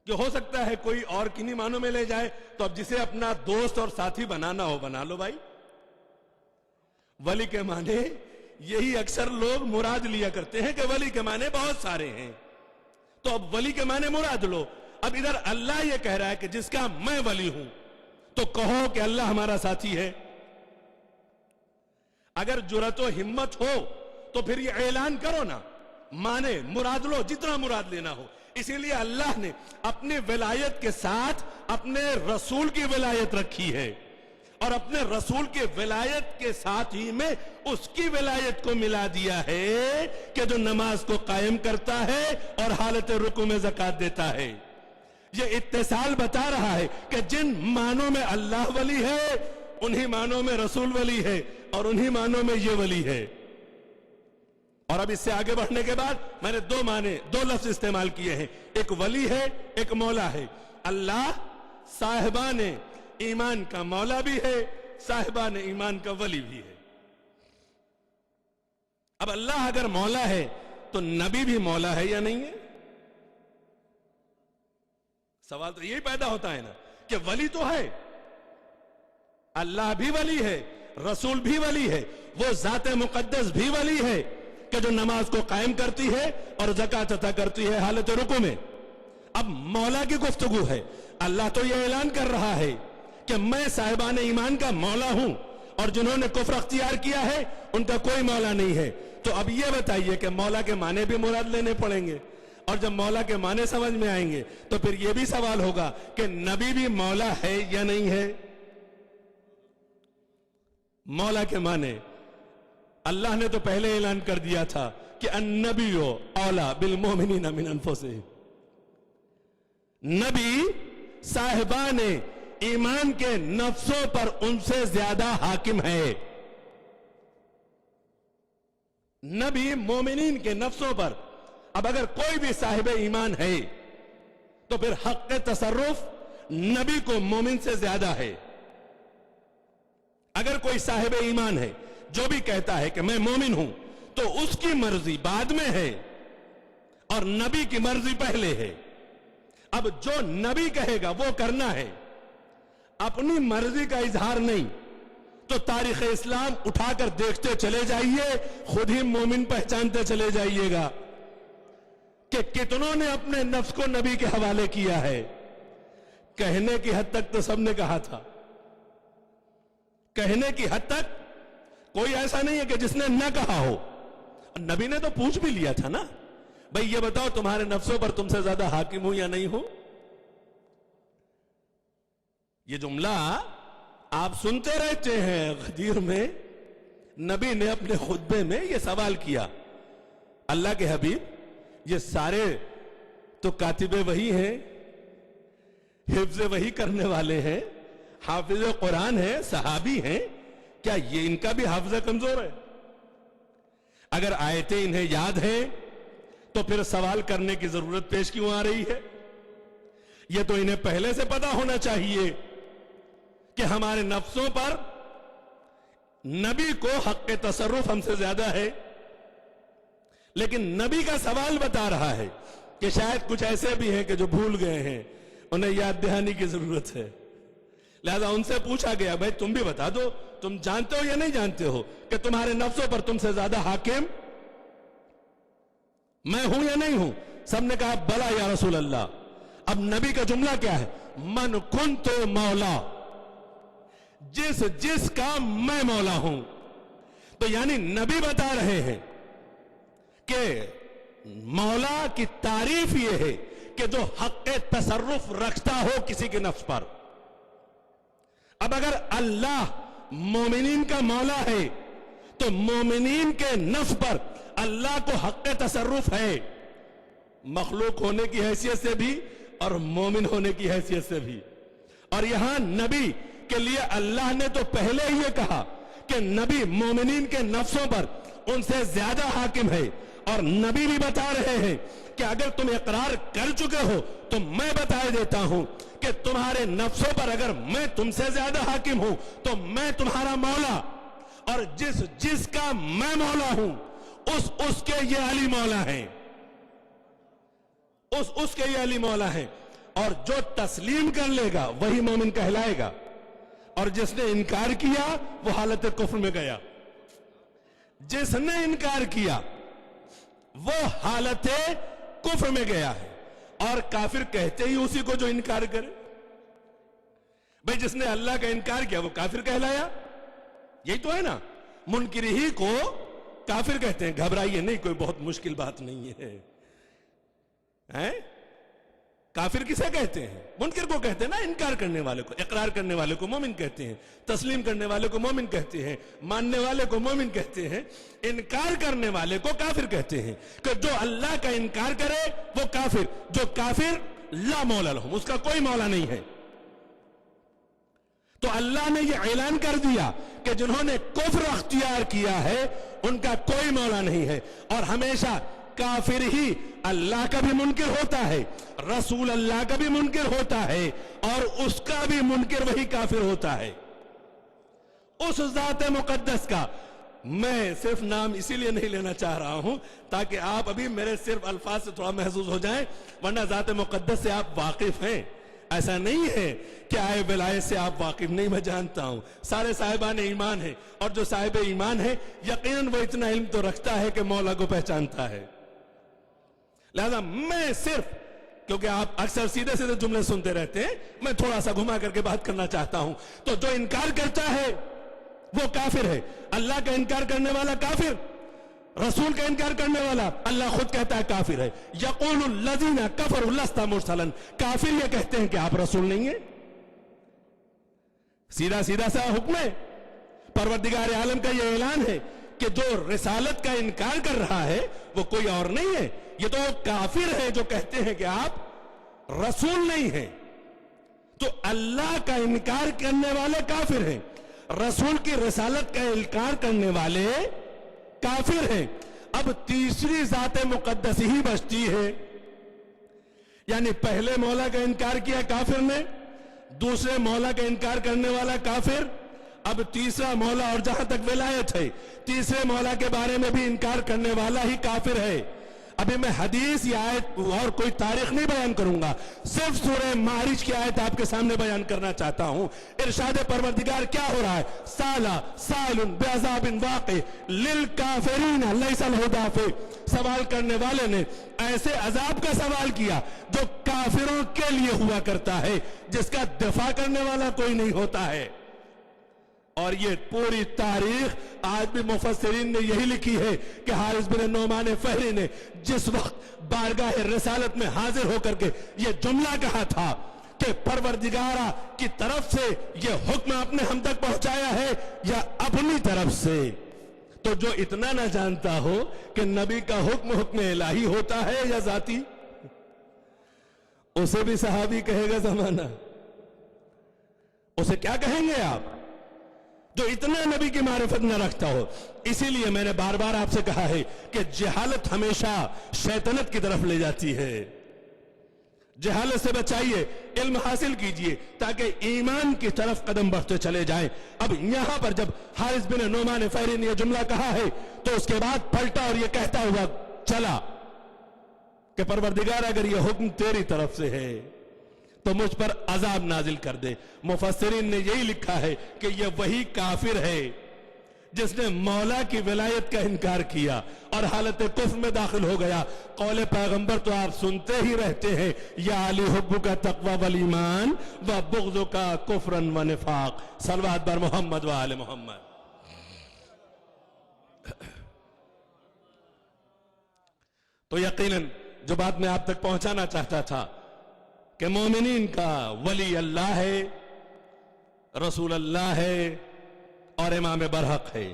کہ ہو سکتا ہے کوئی اور کنی معنوں میں لے جائے، تو اب جسے اپنا دوست اور ساتھی بنانا ہو بنا لو بھائی۔ ولی کے معنی یہی اکثر لوگ مراد لیا کرتے ہیں کہ ولی کے معنی بہت سارے ہیں، تو اب ولی کے معنی مراد لو۔ اب ادھر اللہ یہ کہہ رہا ہے کہ جس کا میں ولی ہوں، تو کہو کہ اللہ ہمارا ساتھی ہے۔ اگر جرأت و ہمت ہو تو پھر یہ اعلان کرو نا، مانے مراد لو جتنا مراد لینا ہو۔ اسی لیے اللہ نے اپنی ولایت کے ساتھ اپنے رسول کی ولایت رکھی ہے، اور اپنے رسول کی ولایت کے ساتھ ہی میں اس کی ولایت کو ملا دیا ہے کہ جو نماز کو قائم کرتا ہے اور حالت رکوع میں زکوٰۃ دیتا ہے۔ یہ اتصال بتا رہا ہے کہ جن معنوں میں اللہ ولی ہے انہی معنوں میں رسول ولی ہے، اور انہی معنوں میں یہ ولی ہے۔ اور اب اس سے آگے بڑھنے کے بعد میں نے دو لفظ استعمال کیے ہیں، ایک ولی ہے، ایک مولا ہے۔ اللہ صاحبان ایمان کا مولا بھی ہے، صاحبان ایمان کا ولی بھی ہے۔ اب اللہ اگر مولا ہے تو نبی بھی مولا ہے یا نہیں ہے؟ سوال تو یہی پیدا ہوتا ہے نا کہ ولی تو ہے، اللہ بھی ولی ہے، رسول بھی ولی ہے، وہ ذات مقدس بھی ولی ہے کہ جو نماز کو قائم کرتی ہے اور زکوٰۃ عطا کرتی ہے حالت رکوع میں۔ اب مولا کی گفتگو ہے، اللہ تو یہ اعلان کر رہا ہے کہ میں صاحبان ایمان کا مولا ہوں، اور جنہوں نے کفر اختیار کیا ہے ان کا کوئی مولا نہیں ہے۔ تو اب یہ بتائیے کہ مولا کے معنی بھی مراد لینے پڑیں گے، اور جب مولا کے معنی سمجھ میں آئیں گے تو پھر یہ بھی سوال ہوگا کہ نبی بھی مولا ہے یا نہیں ہے۔ مولا کے معنی اللہ نے تو پہلے اعلان کر دیا تھا کہ النبی اولا بالمؤمنین من انفسہم، نبی صاحبان ایمان کے نفسوں پر ان سے زیادہ حاکم ہے۔ نبی مومنین کے نفسوں پر، اب اگر کوئی بھی صاحب ایمان ہے تو پھر حق تصرف نبی کو مومن سے زیادہ ہے۔ اگر کوئی صاحب ایمان ہے جو بھی کہتا ہے کہ میں مومن ہوں تو اس کی مرضی بعد میں ہے، اور نبی کی مرضی پہلے ہے. اب جو نبی کہے گا وہ کرنا ہے, اپنی مرضی کا اظہار نہیں. تو تاریخ اسلام اٹھا کر دیکھتے چلے جائیے, خود ہی مومن پہچانتے چلے جائیے گا کہ کتنوں نے اپنے نفس کو نبی کے حوالے کیا ہے. کہنے کی حد تک تو سب نے کہا تھا, کہنے کی حد تک کوئی ایسا نہیں ہے کہ جس نے نہ کہا ہو. نبی نے تو پوچھ بھی لیا تھا نا, بھئی یہ بتاؤ تمہارے نفسوں پر تم سے زیادہ حاکم ہوں یا نہیں ہوں. یہ جملہ آپ سنتے رہتے ہیں غدیر میں. نبی نے اپنے خطبے میں یہ سوال کیا, اللہ کے حبیب یہ سارے تو کاتب وحی ہیں, حفظ وحی کرنے والے ہیں, حافظ قرآن ہیں, صحابی ہیں, کیا یہ ان کا بھی حافظہ کمزور ہے؟ اگر آیتیں انہیں یاد ہیں تو پھر سوال کرنے کی ضرورت پیش کیوں آ رہی ہے؟ یہ تو انہیں پہلے سے پتا ہونا چاہیے کہ ہمارے نفسوں پر نبی کو حق تصرف ہم سے زیادہ ہے. لیکن نبی کا سوال بتا رہا ہے کہ شاید کچھ ایسے بھی ہیں کہ جو بھول گئے ہیں, انہیں یاد دہانی کی ضرورت ہے. لہذا ان سے پوچھا گیا, بھائی تم بھی بتا دو, تم جانتے ہو یا نہیں جانتے ہو کہ تمہارے نفسوں پر تم سے زیادہ حاکم میں ہوں یا نہیں ہوں؟ سب نے کہا بلا یا رسول اللہ. اب نبی کا جملہ کیا ہے؟ من کنت مولا, جس کا میں مولا ہوں. تو یعنی نبی بتا رہے ہیں کہ مولا کی تعریف یہ ہے کہ جو حق تصرف رکھتا ہو کسی کے نفس پر. اب اگر اللہ مومنین کا مولا ہے تو مومنین کے نفس پر اللہ کو حق تصرف ہے, مخلوق ہونے کی حیثیت سے بھی اور مومن ہونے کی حیثیت سے بھی. اور یہاں نبی کے لیے اللہ نے تو پہلے ہی یہ کہا کہ نبی مومنین کے نفسوں پر ان سے زیادہ حاکم ہے, اور نبی بھی بتا رہے ہیں کہ اگر تم اقرار کر چکے ہو تو میں بتا دیتا ہوں کہ تمہارے نفسوں پر اگر میں تم سے زیادہ حاکم ہوں تو میں تمہارا مولا, اور جس کا میں مولا ہوں اس کے یہ علی مولا ہیں, اس کے یہ علی مولا ہیں. اور جو تسلیم کر لے گا وہی مومن کہلائے گا, اور جس نے انکار کیا وہ حالت کفر میں گیا. جس نے انکار کیا وہ حالت کفر میں گیا ہے. اور کافر کہتے ہی اسی کو جو انکار کرے. بھئی جس نے اللہ کا انکار کیا وہ کافر کہلایا, یہی تو ہے نا. منکر ہی کو کافر کہتے ہیں. گھبرائیے نہیں, کوئی بہت مشکل بات نہیں ہے. کافر کسے کہتے ہیں؟ منکر کو کہتے ہیں نا, انکار کرنے والے کو. اقرار کرنے والے کو مومن کہتے ہیں, تسلیم کرنے والے کو مومن کہتے ہیں, ماننے والے کو مومن کہتے ہیں, انکار کرنے والے کو کافر کہتے ہیں. کہ جو اللہ کا انکار کرے وہ کافر, جو کافر لا مولا لہم, اس کا کوئی مولا نہیں ہے. تو اللہ نے یہ اعلان کر دیا کہ جنہوں نے کفر اختیار کیا ہے ان کا کوئی مولا نہیں ہے. اور ہمیشہ کافر ہی اللہ کا بھی منکر ہوتا ہے, رسول اللہ کا بھی منکر ہوتا ہے, اور اس کا بھی منکر وہی کافر ہوتا ہے. اس ذات مقدس کا میں صرف نام اسی لیے نہیں لینا چاہ رہا ہوں تاکہ آپ ابھی میرے صرف الفاظ سے تھوڑا محظوظ ہو جائیں, ورنہ ذات مقدس سے آپ واقف ہیں. ایسا نہیں ہے کہ آئے ولایت سے آپ واقف نہیں, میں جانتا ہوں سارے صاحبان ایمان ہیں, اور جو صاحب ایمان ہے یقیناً وہ اتنا علم تو رکھتا ہے کہ مولا کو پہچانتا ہے. لہذا میں صرف, کیونکہ آپ اکثر سیدھے سیدھے جملے سنتے رہتے ہیں, میں تھوڑا سا گھما کر کے بات کرنا چاہتا ہوں. تو جو انکار کرتا ہے وہ کافر ہے. اللہ کا انکار کرنے والا کافر, رسول کا انکار کرنے والا اللہ خود کہتا ہے کافر ہے. یقول الذین کفروا لست مرسلا, کافر یہ کہتے ہیں کہ آپ رسول نہیں ہیں. سیدھا سیدھا سا حکم ہے. پروردگار عالم کا یہ اعلان ہے کہ جو رسالت کا انکار کر رہا ہے وہ کوئی اور نہیں ہے, یہ تو کافر ہے جو کہتے ہیں کہ آپ رسول نہیں ہیں. تو اللہ کا انکار کرنے والے کافر ہیں, رسول کی رسالت کا انکار کرنے والے کافر ہیں. اب تیسری ذات مقدس ہی بچتی ہے. یعنی پہلے مولا کا انکار کیا کافر نے, دوسرے مولا کا انکار کرنے والا کافر, اب تیسرا مولا, اور جہاں تک ولایت ہے تیسرے مولا کے بارے میں بھی انکار کرنے والا ہی کافر ہے. ابھی میں حدیث یا آیت اور کوئی تاریخ نہیں بیان کروں گا، صرف سورہ معارج کی آیت آپ کے سامنے بیان کرنا چاہتا ہوں۔ ارشاد پروردگار کیا ہو رہا ہے؟ سالا سائل بعذاب واقع للکافرین لیس الہدی فی، سوال کرنے والے نے ایسے عذاب کا سوال کیا جو کافروں کے لیے ہوا کرتا ہے، جس کا دفاع کرنے والا کوئی نہیں ہوتا ہے۔ اور یہ پوری تاریخ آج بھی مفسرین نے یہی لکھی ہے کہ حارث بن نعمان فہری نے جس وقت بارگاہ رسالت میں حاضر ہو کر کے یہ جملہ کہا تھا کہ پروردگارہ کی طرف سے یہ حکم آپ نے ہم تک پہنچایا ہے یا اپنی طرف سے، تو جو اتنا نہ جانتا ہو کہ نبی کا حکم الہی ہوتا ہے یا ذاتی، اسے بھی صحابی کہے گا زمانہ؟ اسے کیا کہیں گے آپ جو اتنا نبی کی معرفت نہ رکھتا ہو؟ اسی لیے میں نے بار بار آپ سے کہا ہے کہ جہالت ہمیشہ شیطنت کی طرف لے جاتی ہے۔ جہالت سے بچائیے، علم حاصل کیجئے تاکہ ایمان کی طرف قدم بڑھتے چلے جائیں۔ اب یہاں پر جب حارث بن نعمان فہری نے یہ جملہ کہا ہے تو اس کے بعد پلٹا اور یہ کہتا ہوا چلا کہ پروردگار اگر یہ حکم تیری طرف سے ہے تو مجھ پر عذاب نازل کر دے۔ مفسرین نے یہی لکھا ہے کہ یہ وہی کافر ہے جس نے مولا کی ولایت کا انکار کیا اور حالت کفر میں داخل ہو گیا۔ قول پیغمبر تو آپ سنتے ہی رہتے ہیں، یا علی حبک تقوی والایمان و بغضک کفرا و نفاق۔ صلوات بر محمد و آل محمد۔ تو یقیناً جو بات میں آپ تک پہنچانا چاہتا تھا کہ مومنین کا ولی اللہ ہے، رسول اللہ ہے اور امام برحق ہے۔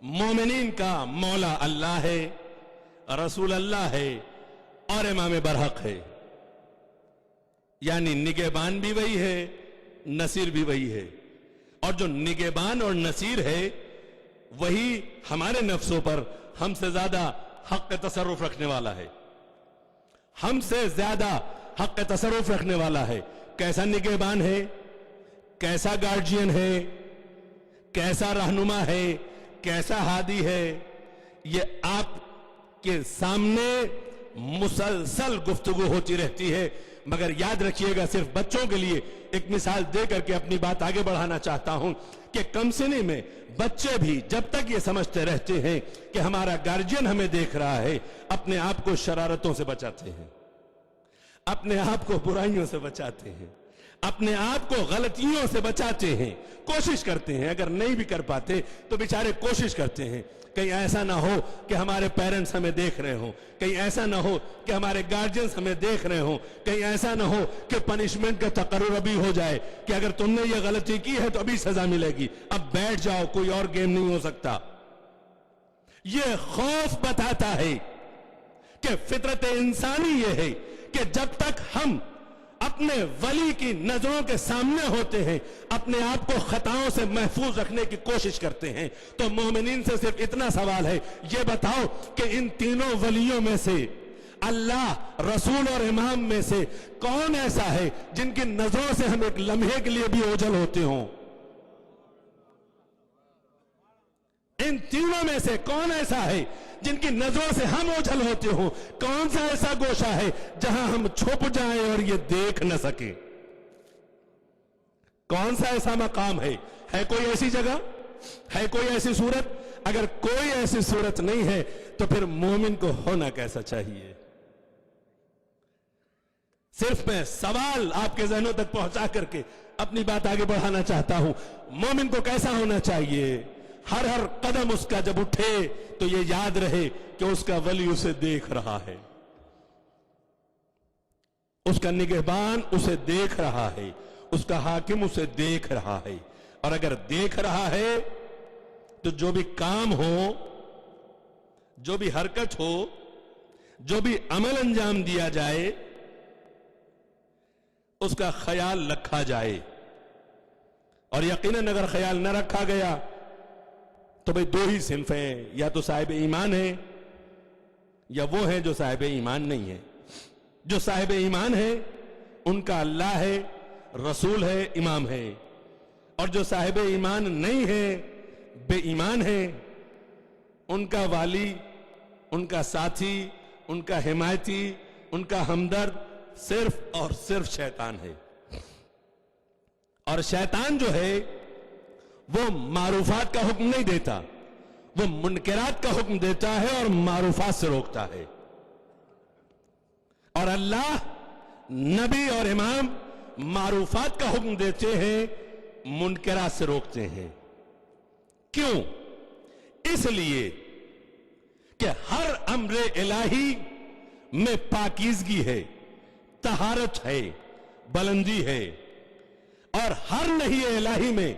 مومنین کا مولا اللہ ہے، رسول اللہ ہے اور امام برحق ہے، یعنی نگہبان بھی وہی ہے، نصیر بھی وہی ہے۔ اور جو نگہبان اور نصیر ہے وہی ہمارے نفسوں پر ہم سے زیادہ حق تصرف رکھنے والا ہے، ہم سے زیادہ حق تصرف رکھنے والا ہے۔ کیسا نگہبان ہے، کیسا گارڈین ہے، کیسا رہنما ہے، کیسا ہادی ہے، یہ آپ کے سامنے مسلسل گفتگو ہوتی رہتی ہے۔ مگر یاد رکھیے گا، صرف بچوں کے لیے ایک مثال دے کر کے اپنی بات آگے بڑھانا چاہتا ہوں کہ کم سنی میں بچے بھی جب تک یہ سمجھتے رہتے ہیں کہ ہمارا گارجین ہمیں دیکھ رہا ہے، اپنے آپ کو شرارتوں سے بچاتے ہیں، اپنے آپ کو برائیوں سے بچاتے ہیں، اپنے آپ کو غلطیوں سے بچاتے ہیں، کوشش کرتے ہیں۔ اگر نہیں بھی کر پاتے تو بیچارے کوشش کرتے ہیں، کہیں ایسا نہ ہو کہ ہمارے پیرنٹس ہمیں دیکھ رہے ہوں، کہیں ایسا نہ ہو کہ ہمارے گارجینز ہمیں دیکھ رہے ہوں، کہیں ایسا نہ ہو کہ پنشمنٹ کا تقرر ابھی ہو جائے کہ اگر تم نے یہ غلطی کی ہے تو ابھی سزا ملے گی، اب بیٹھ جاؤ، کوئی اور گیم نہیں ہو سکتا۔ یہ خوف بتاتا ہے کہ فطرت انسانی یہ ہے کہ جب تک ہم اپنے ولی کی نظروں کے سامنے ہوتے ہیں اپنے آپ کو خطاؤں سے محفوظ رکھنے کی کوشش کرتے ہیں۔ تو مومنین سے صرف اتنا سوال ہے، یہ بتاؤ کہ ان تینوں ولیوں میں سے اللہ، رسول اور امام میں سے کون ایسا ہے جن کی نظروں سے ہم ایک لمحے کے لیے بھی اوجھل ہوتے ہوں؟ ان تینوں میں سے کون ایسا ہے جن کی نظروں سے ہم اوجھل ہوتے ہوں؟ کون سا ایسا گوشہ ہے جہاں ہم چھپ جائیں اور یہ دیکھ نہ سکیں؟ کون سا ایسا مقام ہے کوئی ایسی جگہ، ہے کوئی ایسی صورت؟ اگر کوئی ایسی صورت نہیں ہے تو پھر مومن کو ہونا کیسا چاہیے؟ صرف میں سوال آپ کے ذہنوں تک پہنچا کر کے اپنی بات آگے بڑھانا چاہتا ہوں۔ مومن کو کیسا ہونا چاہیے؟ ہر قدم اس کا جب اٹھے تو یہ یاد رہے کہ اس کا ولی اسے دیکھ رہا ہے، اس کا نگہبان اسے دیکھ رہا ہے، اس کا حاکم اسے دیکھ رہا ہے۔ اور اگر دیکھ رہا ہے تو جو بھی کام ہو، جو بھی حرکت ہو، جو بھی عمل انجام دیا جائے، اس کا خیال رکھا جائے۔ اور یقیناً اگر خیال نہ رکھا گیا تو بھئی دو ہی صنف ہیں، یا تو صاحب ایمان ہیں یا وہ ہیں جو صاحب ایمان نہیں ہیں۔ جو صاحب ایمان ہیں ان کا اللہ ہے، رسول ہے، امام ہے، اور جو صاحب ایمان نہیں ہیں، بے ایمان ہیں، ان کا والی، ان کا ساتھی، ان کا حمایتی, ان کا ہمدرد صرف اور صرف شیطان ہے. اور شیطان جو ہے وہ معروفات کا حکم نہیں دیتا, وہ منکرات کا حکم دیتا ہے اور معروفات سے روکتا ہے. اور اللہ, نبی اور امام معروفات کا حکم دیتے ہیں, منکرات سے روکتے ہیں. کیوں؟ اس لیے کہ ہر امر الہی میں پاکیزگی ہے, طہارت ہے, بلندی ہے, اور ہر نہی الہی میں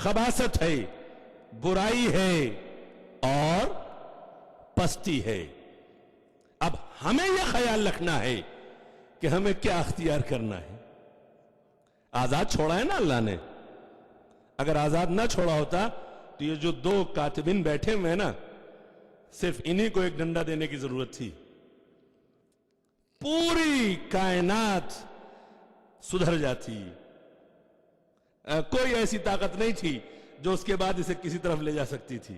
خباثت ہے, برائی ہے اور پستی ہے. اب ہمیں یہ خیال رکھنا ہے کہ ہمیں کیا اختیار کرنا ہے. آزاد چھوڑا ہے نا اللہ نے. اگر آزاد نہ چھوڑا ہوتا تو یہ جو 2 کاتبین بیٹھے ہوئے ہیں نا, صرف انہی کو ایک ڈنڈا دینے کی ضرورت تھی, پوری کائنات سدھر جاتی. کوئی ایسی طاقت نہیں تھی جو اس کے بعد اسے کسی طرف لے جا سکتی تھی.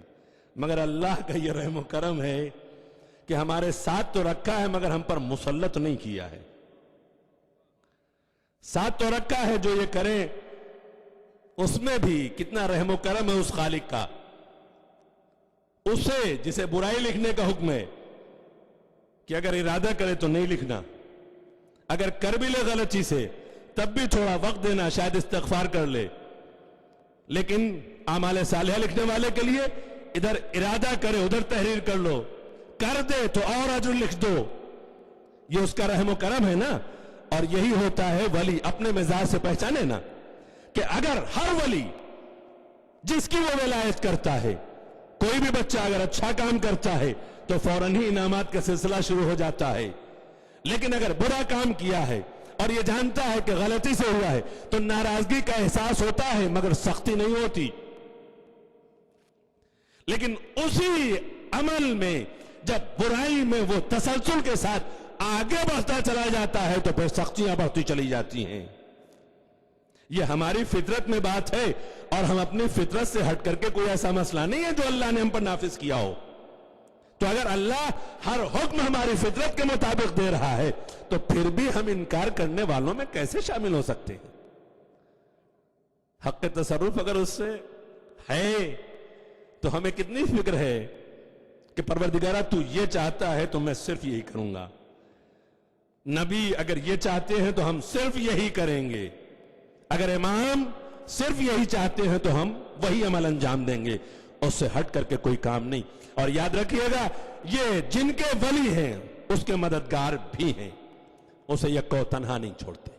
مگر اللہ کا یہ رحم و کرم ہے کہ ہمارے ساتھ تو رکھا ہے مگر ہم پر مسلط نہیں کیا ہے. ساتھ تو رکھا ہے, جو یہ کریں اس میں بھی کتنا رحم و کرم ہے اس خالق کا. اسے جسے برائی لکھنے کا حکم ہے کہ اگر ارادہ کرے تو نہیں لکھنا, اگر کر بھی لے غلطی سے تب بھی تھوڑا وقت دینا, شاید استغفار کر لے. لیکن اعمال صالحہ لکھنے والے کے لیے ادھر ارادہ کرے ادھر تحریر کر لو, کر دے تو اور اجر لکھ دو. یہ اس کا رحم و کرم ہے نا. اور یہی ہوتا ہے ولی اپنے مزاج سے پہچانے نا, کہ اگر ہر ولی جس کی وہ ولایت کرتا ہے, کوئی بھی بچہ اگر اچھا کام کرتا ہے تو فوراً ہی انعامات کا سلسلہ شروع ہو جاتا ہے. لیکن اگر برا کام کیا ہے اور یہ جانتا ہے کہ غلطی سے ہوا ہے تو ناراضگی کا احساس ہوتا ہے مگر سختی نہیں ہوتی. لیکن اسی عمل میں جب برائی میں وہ تسلسل کے ساتھ آگے بڑھتا چلا جاتا ہے تو پھر سختیاں بڑھتی چلی جاتی ہیں. یہ ہماری فطرت میں بات ہے, اور ہم اپنی فطرت سے ہٹ کر کے کوئی ایسا مسئلہ نہیں ہے جو اللہ نے ہم پر نافذ کیا ہو. تو اگر اللہ ہر حکم ہماری فطرت کے مطابق دے رہا ہے تو پھر بھی ہم انکار کرنے والوں میں کیسے شامل ہو سکتے ہیں؟ حق تصرف اگر اس سے ہے تو ہمیں کتنی فکر ہے کہ پروردگارہ تو یہ چاہتا ہے تو میں صرف یہی کروں گا. نبی اگر یہ چاہتے ہیں تو ہم صرف یہی کریں گے. اگر امام صرف یہی چاہتے ہیں تو ہم وہی عمل انجام دیں گے, اس سے ہٹ کر کے کوئی کام نہیں. اور یاد رکھیے گا, یہ جن کے ولی ہیں اس کے مددگار بھی ہیں, اسے یکو تنہا نہیں چھوڑتے.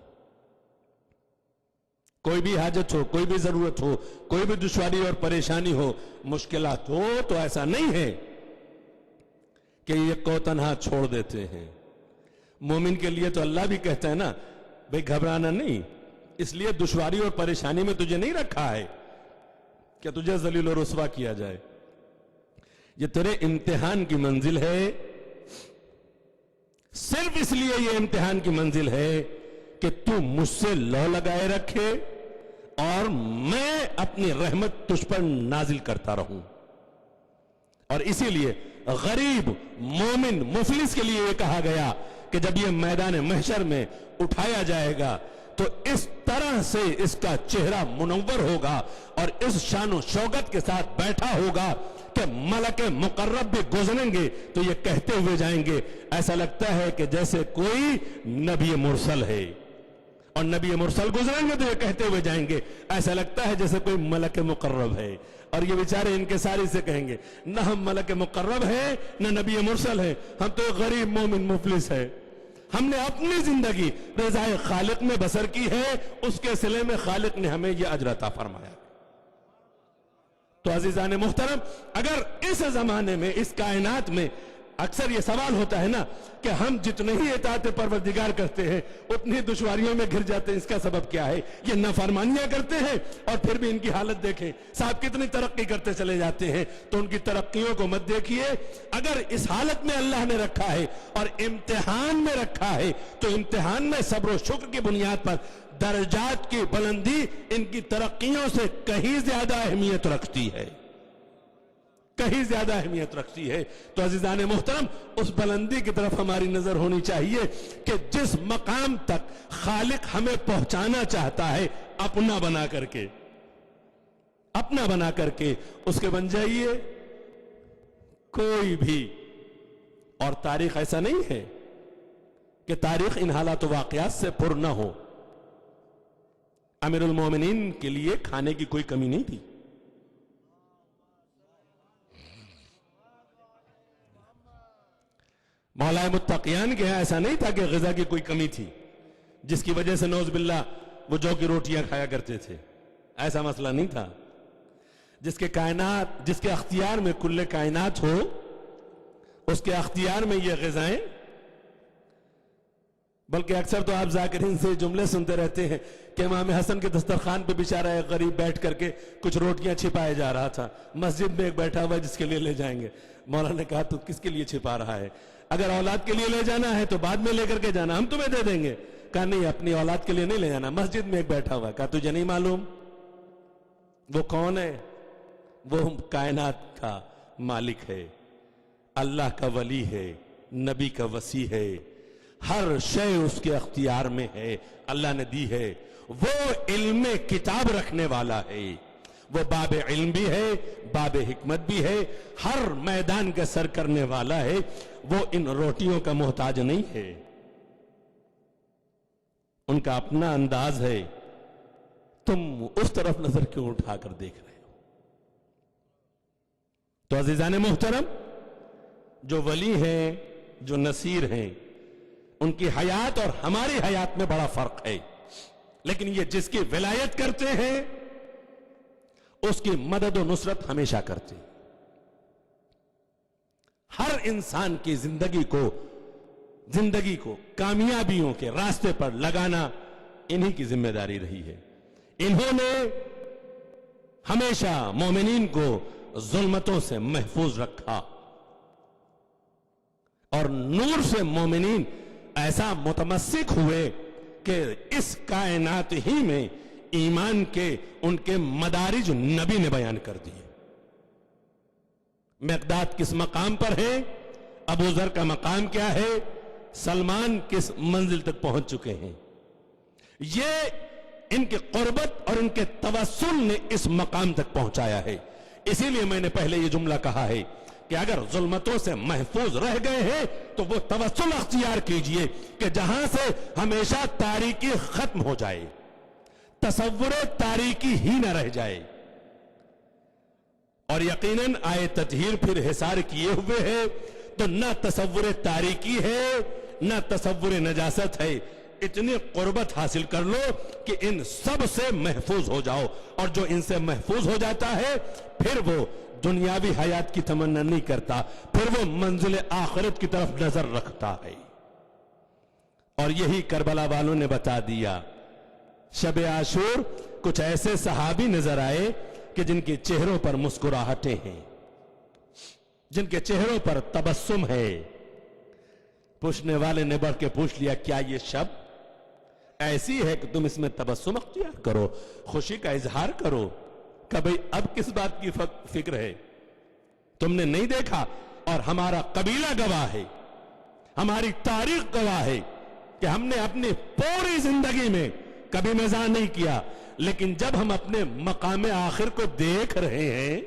کوئی بھی حاجت ہو, کوئی بھی ضرورت ہو, کوئی بھی دشواری اور پریشانی ہو, مشکلات ہو, تو ایسا نہیں ہے کہ یکو تنہا چھوڑ دیتے ہیں. مومن کے لیے تو اللہ بھی کہتا ہے نا, بھئی گھبرانا نہیں, اس لیے دشواری اور پریشانی میں تجھے نہیں رکھا ہے کہ تجھے ذلیل و رسوا کیا جائے. یہ تیرے امتحان کی منزل ہے. صرف اس لیے یہ امتحان کی منزل ہے کہ تو مجھ سے لو لگائے رکھے اور میں اپنی رحمت تجھ پر نازل کرتا رہوں. اور اسی لیے غریب, مومن, مفلس کے لیے یہ کہا گیا کہ جب یہ میدان محشر میں اٹھایا جائے گا تو اس طرح سے اس کا چہرہ منور ہوگا اور اس شان و شوکت کے ساتھ بیٹھا ہوگا کہ ملک مقرب بھی گزریں گے تو یہ کہتے ہوئے جائیں گے, ایسا لگتا ہے کہ جیسے کوئی نبی مرسل ہے. اور نبی مرسل گزریں گے تو یہ کہتے ہوئے جائیں گے, ایسا لگتا ہے جیسے کوئی ملک مقرب ہے. اور یہ بیچارے انکساری سے کہیں گے, نہ ہم ملک مقرب ہیں نہ نبی مرسل ہیں, ہم تو غریب مومن مفلس ہے. ہم نے اپنی زندگی رضائے خالق میں بسر کی ہے, اس کے صلے میں خالق نے ہمیں یہ اجر عطا فرمایا. تو عزیزان محترم, اگر اس زمانے میں, اس کائنات میں اکثر یہ سوال ہوتا ہے نا کہ ہم جتنے ہی اطاعت پروردگار کرتے ہیں اتنی دشواریوں میں گھر جاتے ہیں, اس کا سبب کیا ہے؟ یہ نافرمانیاں کرتے ہیں اور پھر بھی ان کی حالت دیکھیں, صاحب کتنی ترقی کرتے چلے جاتے ہیں. تو ان کی ترقیوں کو مت دیکھیے. اگر اس حالت میں اللہ نے رکھا ہے اور امتحان میں رکھا ہے تو امتحان میں صبر و شکر کی بنیاد پر درجات کی بلندی ان کی ترقیوں سے کہیں زیادہ اہمیت رکھتی ہے. کہیں زیادہ اہمیت رکھتی ہے. تو عزیزان محترم اس بلندی کی طرف ہماری نظر ہونی چاہیے کہ جس مقام تک خالق ہمیں پہنچانا چاہتا ہے اپنا بنا کر کے اس کے بن جائیے. کوئی بھی اور تاریخ ایسا نہیں ہے کہ تاریخ ان حالات و واقعات سے پر نہ ہو. امیر المومنین کے لیے کھانے کی کوئی کمی نہیں تھی. مولا متقیان کے ہاں ایسا نہیں تھا کہ غذا کی کوئی کمی تھی جس کی وجہ سے نعوذ باللہ وہ جو کی روٹیاں کھایا کرتے تھے. ایسا مسئلہ نہیں تھا. جس کے اختیار میں کل کائنات ہو اس کے اختیار میں یہ غذائیں. بلکہ اکثر تو آپ ذاکرین سے جملے سنتے رہتے ہیں کہ امام حسن کے دسترخوان پہ بیچارہ ایک غریب بیٹھ کر کے کچھ روٹیاں چھپائے جا رہا تھا. مسجد میں ایک بیٹھا ہوا جس کے لیے لے جائیں گے. مولا نے کہا تو کس کے لیے چھپا رہا ہے؟ اگر اولاد کے لیے لے جانا ہے تو بعد میں لے کر کے جانا, ہم تمہیں دے دیں گے. کہا نہیں, اپنی اولاد کے لیے نہیں لے جانا. مسجد میں ایک بیٹھا ہوا. کہا تجھے نہیں معلوم وہ کون ہے؟ وہ کائنات کا مالک ہے, اللہ کا ولی ہے, نبی کا وصی ہے. ہر شے اس کے اختیار میں ہے, اللہ نے دی ہے. وہ علم کتاب رکھنے والا ہے, وہ باب علم بھی ہے, باب حکمت بھی ہے, ہر میدان کا سر کرنے والا ہے. وہ ان روٹیوں کا محتاج نہیں ہے. ان کا اپنا انداز ہے. تم اس طرف نظر کیوں اٹھا کر دیکھ رہے ہو؟ تو عزیزان محترم, جو ولی ہیں, جو نصیر ہیں, ان کی حیات اور ہماری حیات میں بڑا فرق ہے. لیکن یہ جس کی ولایت کرتے ہیں اس کی مدد و نصرت ہمیشہ کرتے ہیں. ہر انسان کی زندگی کو کامیابیوں کے راستے پر لگانا انہی کی ذمہ داری رہی ہے. انہوں نے ہمیشہ مومنین کو ظلمتوں سے محفوظ رکھا اور نور سے مومنین ایسا متمسک ہوئے کہ اس کائنات ہی میں ایمان کے ان کے مدارج نبی نے بیان کر دیے. مقداد کس مقام پر ہے, ابو ذر کا مقام کیا ہے, سلمان کس منزل تک پہنچ چکے ہیں. یہ ان کے قربت اور ان کے توسل نے اس مقام تک پہنچایا ہے. اسی لیے میں نے پہلے یہ جملہ کہا ہے کہ اگر ظلمتوں سے محفوظ رہ گئے ہیں تو وہ توسل اختیار کیجئے کہ جہاں سے ہمیشہ تاریکی ختم ہو جائے, تصور تاریکی ہی نہ رہ جائے. اور یقیناً آئے تطہیر پھر حصار کیے ہوئے ہے, تو نہ تصور تاریکی ہے نہ تصور نجاست ہے. اتنی قربت حاصل کر لو کہ ان سب سے محفوظ ہو جاؤ, اور جو ان سے محفوظ ہو جاتا ہے پھر وہ دنیاوی حیات کی تمنا نہیں کرتا, پھر وہ منزل آخرت کی طرف نظر رکھتا ہے. اور یہی کربلا والوں نے بتا دیا. شب عاشور کچھ ایسے صحابی نظر آئے کہ جن کے چہروں پر مسکراہٹیں ہیں, جن کے چہروں پر تبسم ہے. پوچھنے والے نے بڑھ کے پوچھ لیا, کیا یہ شب ایسی ہے کہ تم اس میں تبسم اختیار کرو, خوشی کا اظہار کرو؟ کہ بھئی اب کس بات کی فکر ہے؟ تم نے نہیں دیکھا, اور ہمارا قبیلہ گواہ ہے, ہماری تاریخ گواہ ہے کہ ہم نے اپنی پوری زندگی میں کبھی مزاح نہیں کیا, لیکن جب ہم اپنے مقام آخر کو دیکھ رہے ہیں,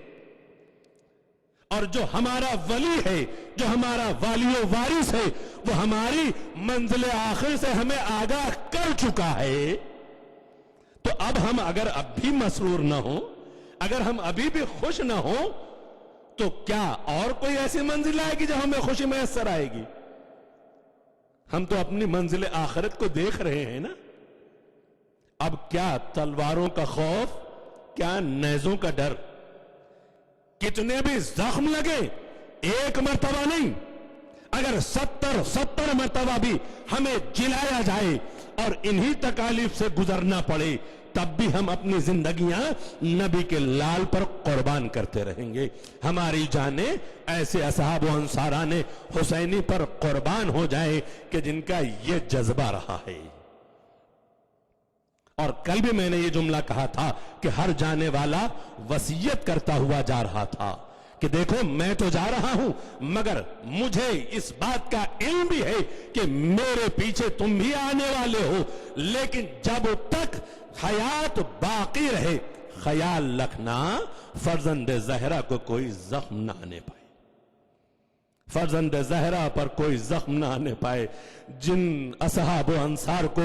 اور جو ہمارا ولی ہے, جو ہمارا والی و وارث ہے, وہ ہماری منزل آخر سے ہمیں آگاہ کر چکا ہے, تو اب ہم اگر اب بھی مسرور نہ ہوں, اگر ہم ابھی بھی خوش نہ ہوں, تو کیا اور کوئی ایسی منزل آئے گی جو ہمیں خوشی میسر آئے گی؟ ہم تو اپنی منزل آخرت کو دیکھ رہے ہیں نا. اب کیا تلواروں کا خوف, کیا نیزوں کا ڈر, کتنے بھی زخم لگے ایک مرتبہ نہیں, اگر 70 مرتبہ بھی ہمیں جلایا جائے اور انہی تکالیف سے گزرنا پڑے, تب بھی ہم اپنی زندگیاں نبی کے لال پر قربان کرتے رہیں گے. ہماری جانیں ایسے اصحاب و انصاران حسینی پر قربان ہو جائے کہ جن کا یہ جذبہ رہا ہے. اور کل بھی میں نے یہ جملہ کہا تھا کہ ہر جانے والا وصیت کرتا ہوا جا رہا تھا کہ کہ دیکھو میں تو جا رہا ہوں مگر مجھے اس بات کا علم بھی ہے کہ میرے پیچھے تم بھی آنے والے ہو، لیکن جب تک حیات باقی رہے خیال رکھنا فرزند زہرا کو کوئی زخم نہ آنے پائے، فرزند زہرا پر کوئی زخم نہ آنے پائے۔ جن اصحاب و انصار کو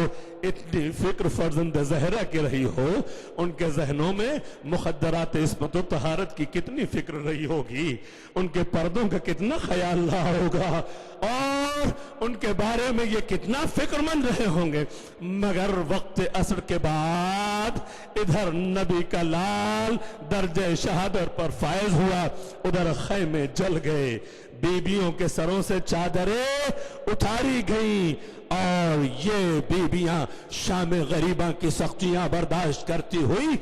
اتنی فکر فرزند زہرا کی رہی ہو، ان کے ذہنوں میں مخدرات عصمت و طہارت کی کتنی فکر رہی ہوگی، ان کے پردوں کا کتنا خیال رہا ہوگا، اور ان کے بارے میں یہ کتنا فکر مند رہے ہوں گے۔ مگر وقت عصر کے بعد ادھر نبی کا لال درجہ شہادت پر فائز ہوا، ادھر خیمے جل گئے، بیبیوں کے سروں سے چادریں اتاری گئیں، اور یہ بیبیاں شام غریباں کی سختیاں برداشت کرتی ہوئی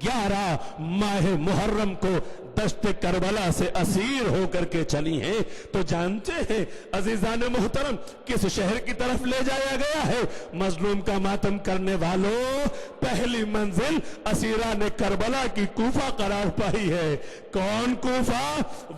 11 ماہ محرم کو دشت کربلا سے اسیر ہو کر کے چلی ہیں۔ تو جانتے ہیں عزیزان محترم کس شہر کی طرف لے جایا گیا ہے؟ مظلوم کا ماتم کرنے والوں، پہلی منزل اسیران کربلا کی کوفہ قرار پائی ہے۔ کون کوفہ؟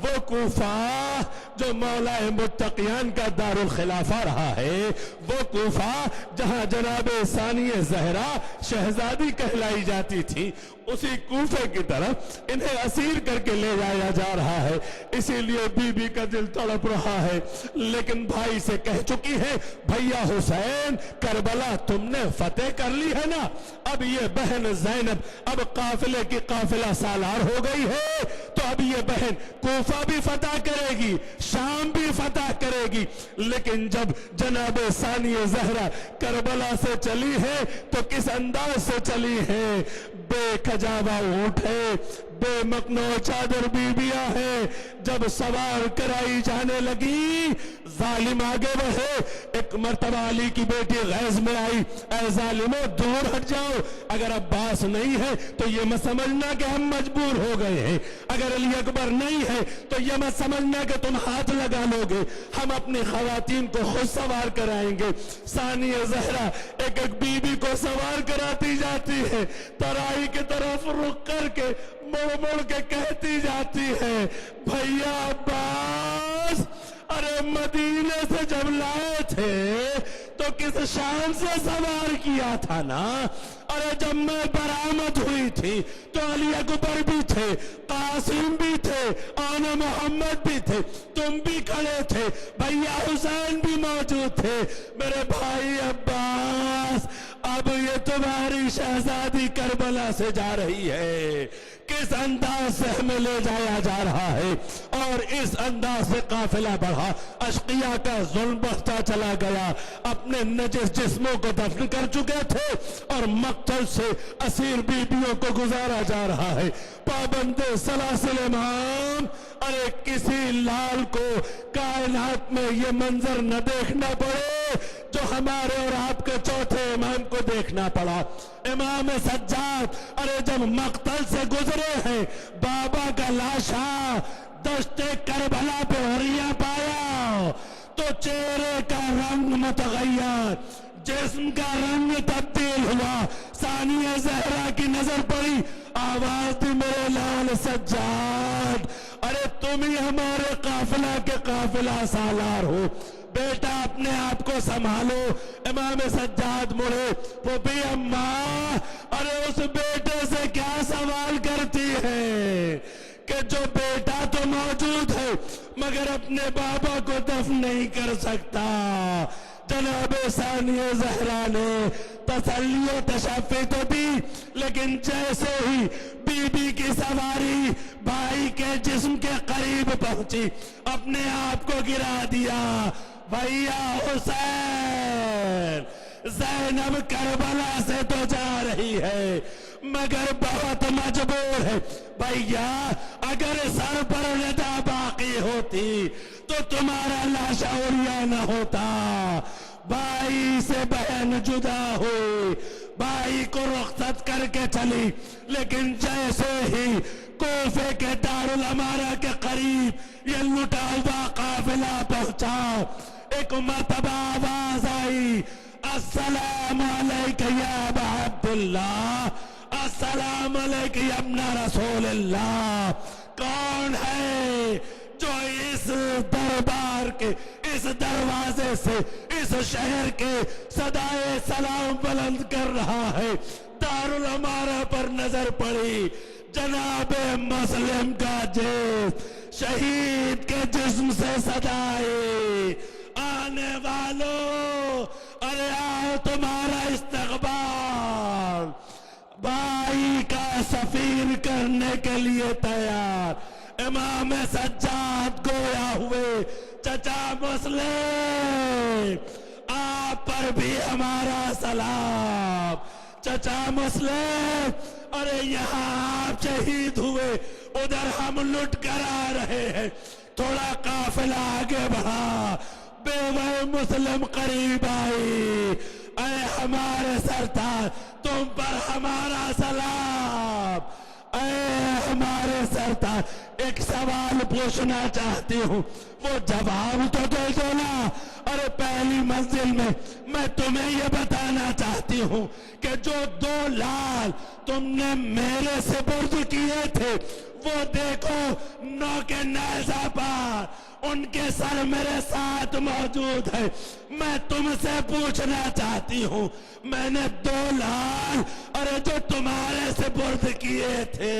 وہ کوفہ جو مولا متقیان کا دار الخلافہ رہا ہے، وہ کوفہ جہاں جناب ثانی زہرا شہزادی کہلائی جاتی تھی، اسی کوفے کی طرف انہیں اسیر کر کے لے جایا جا رہا ہے۔ اسی لیے بی بی کا دل تڑپ رہا ہے، لیکن بھائی سے کہہ چکی ہے بھیا حسین کربلا تم نے فتح کر لی ہے نا، اب یہ بہن زینب اب قافلے کی قافلہ سالار ہو گئی ہے، تو اب یہ بہن کوفہ بھی فتح کرے گی، شام بھی فتح کرے گی۔ لیکن جب جناب ثانی زہرا کربلا سے چلی ہے تو کس انداز سے چلی ہے؟ بے کجاوا اونٹ ہے، بے مکنو چادر بیبیاں ہیں، جب سوار کرائی جانے لگی ظالم آگے بڑھے۔ ایک مرتبہ علی کی بیٹی غیظ میں آئی، اے ظالموں دور ہٹ جاؤ، اگر عباس نہیں ہے تو یہ مت سمجھنا کہ ہم مجبور ہو گئے ہیں، اگر علی اکبر نہیں ہے تو یہ مت سمجھنا کہ تم ہاتھ لگا لو گے، ہم اپنی خواتین کو خود سوار کرائیں گے۔ ثانی زہرا ایک ایک بیوی کو سوار کراتی جاتی ہے، ترائی کی طرف رخ کر کے مڑ مڑ کے کہتی جاتی ہے بھیا عباس، ارے مدینے سے جب لائے تھے تو کس شان سے سوار کیا تھا نا، ارے جب میں برآمد ہوئی تھی تو علی اکبر بھی تھے، قاسم بھی تھے، آن محمد بھی تھے، تم بھی کھڑے تھے، بھیا حسین بھی موجود تھے۔ میرے بھائی عباس اب یہ تمہاری شہزادی کربلا سے جا رہی ہے، کس انداز سے ہمیں لے جایا جا رہا ہے، اور اس انداز سے قافلہ بڑھا، اشقیاء کا ظلم بڑھتا چلا گیا، اپنے نجس جسموں کو دفن کر چکے تھے اور مقتل سے اسیر بیبیوں کو گزارا جا رہا ہے۔ پابند سلاسل امام، ارے کسی لال کو کائنات میں یہ منظر نہ دیکھنا پڑے جو ہمارے اور آپ کے چوتھے امام کو دیکھنا پڑا۔ امام سجاد ارے جب مقتل سے گزرے ہیں، بابا کا لاشا دشت کربلا پہ ہریا پایا تو چہرے کا رنگ متغیر، جسم کا رنگ تبدیل ہوا، ثانی زہرا کی نظر پڑی، آواز دی میرے لال سجاد، ارے تم ہی ہمارے قافلہ کے قافلہ سالار ہو، بیٹا اپنے آپ کو سنبھالو۔ امام سجاد مڑے، پھوپھی اماں ارے اس بیٹے سے کیا سوال کرتی ہے کہ جو بیٹا تو موجود ہے مگر اپنے بابا کو دفن نہیں کر سکتا۔ جناب ثانی زہرا نے تسلی و تشفی تو دی، لیکن جیسے ہی بی بی کی سواری بھائی کے جسم کے قریب پہنچی اپنے آپ کو گرا دیا۔ بھیا حسین، زینب کربلا سے تو جا رہی ہے مگر بہت مجبور ہے، بھیا اگر سر پر ردا باقی ہوتی تو تمہارا لاشا اڑیا نہ ہوتا۔ بھائی سے بہن جدا ہوئی، بھائی کو رخصت کر کے چلی، لیکن جیسے ہی کوفے کے دارالامارہ کے قریب یہ لٹا ہوا قافلہ پہنچا، ایک مرتبہ آواز آئی، السلام علیکہ یا ابا عبداللہ، السلام علیکہ یا ابن رسول اللہ۔ کون ہے؟ دروازے سے اس شہر کے صدائے سلام بلند کر رہا ہے. دارالامارہ پر نظر پڑی، جناب مسلم کا جسم شہید کے جسم سے صدائے، آنے والوں ارے آؤ تمہارا استقبال، بھائی کا سفیر کرنے کے لیے تیار. امام سجاد گویا ہوئے، چچا مسلم آپ پر بھی ہمارا سلام. چچا مسلم ارے یہاں آپ شہید ہوئے، ادھر ہم لٹ کر آ رہے ہیں، تھوڑا قافلہ آگے بڑھا. بیوہ مسلم قریب آئی، اے ہمارے سردار تم پر ہمارا سلام. اے ہمارے سردار ایک سوال پوچھنا چاہتی ہوں، وہ جواب تو دے دو نا. اور پہلی منزل میں تمہیں یہ بتانا چاہتی ہوں کہ جو 2 لال تم نے میرے سپرد کیے تھے وہ دیکھو نوک نیزہ پر، ان کے سر میرے ساتھ موجود ہے. میں تم سے پوچھنا چاہتی ہوں، میں نے 2 لال اور جو تمہارے سپرد کیے تھے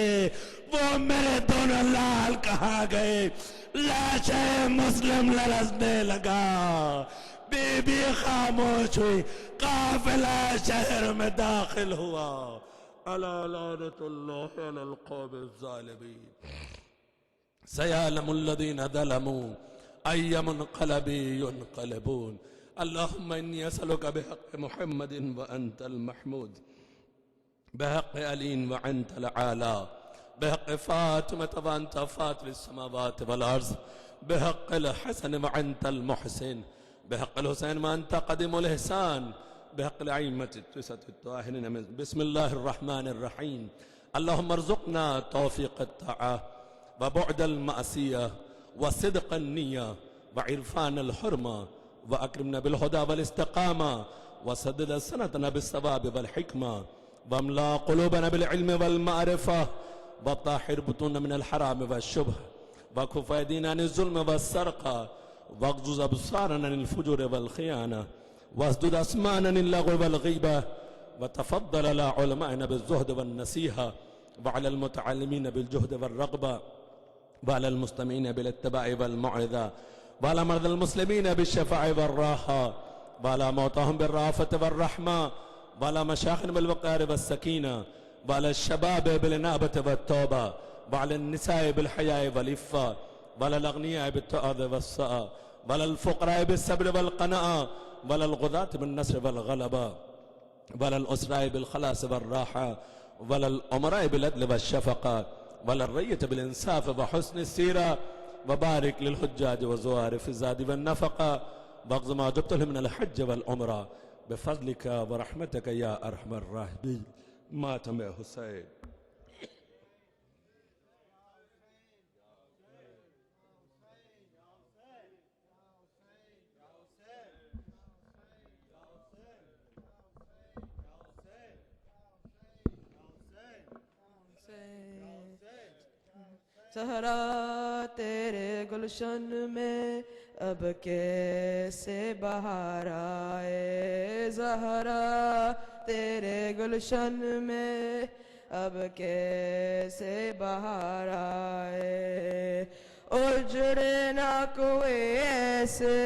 وہ میرے دونوں لال کہاں گئے؟ لاش مسلم لرزنے لگا، بی بی خاموش ہوئی، قافلہ شہر میں داخل ہوا. الا لعنت اللہ علی القوم الظالمین. سيعلم الذين ظلموا أي منقلب ينقلبون. اللهم إني أسألك بحق محمد وأنت المحمود، بحق علي وأنت العالى، بحق فاطمة وأنت فاطر السماوات والأرض، بحق الحسن وأنت المحسن، بحق الحسين وأنت قدم الإحسان، بحق الأئمة التسعة الطاهرين. بسم الله الرحمن الرحيم. اللهم ارزقنا توفيق الطاعة وبعد المعصية وصدق النية وعرفان الحرمة، وأكرمنا بالهدى والاستقامة، وسدد ألسنتنا بالصواب والحكمة، واملأ قلوبنا بالعلم والمعرفة، وطهر بطوننا من الحرام والشبه، وكف أيدينا عن الظلم والسرقة، واغضض أبصارنا عن الفجور والخيانة، واسدد أسماعنا عن اللغو والغيبة، وتفضل على علمائنا بالزهد والنصيحة، وعلى المتعلمين بالجهد والرغبة، وعلى المستمعين بالاتباع والموعظة، وعلى مرضى المسلمين بالشفاعة والراحة، وعلى موتاهم بالرأفة والرحمة، وعلى مشايخنا بالوقار والسكينة، وعلى الشباب بالإنابة والتوبة، وعلى النساء بالحياء والعفة، وعلى الأغنياء بالتعاظ والسعة، وعلى الفقراء بالصبر والقناعة، وعلى الغداة بالنصر والغلبة، وعلى الأسراء بالخلاص والراحة، وعلى الأمراء بالعدل والشفقة، وعلى الرية بالإنصاف وحسن السيرة، وبارك للحجاج والزوار في الزاد والنفقة، واقض ما جبت لهم من الحج والعمرة بفضلك ورحمتك يا أرحم الراحمين. ماتم حسين. زہرا تیرے گلشن میں اب کیسے بہار آئے، زہرا تیرے گلشن میں اب کیسے بہار آئے. اجڑے نہ کوئی ایسے،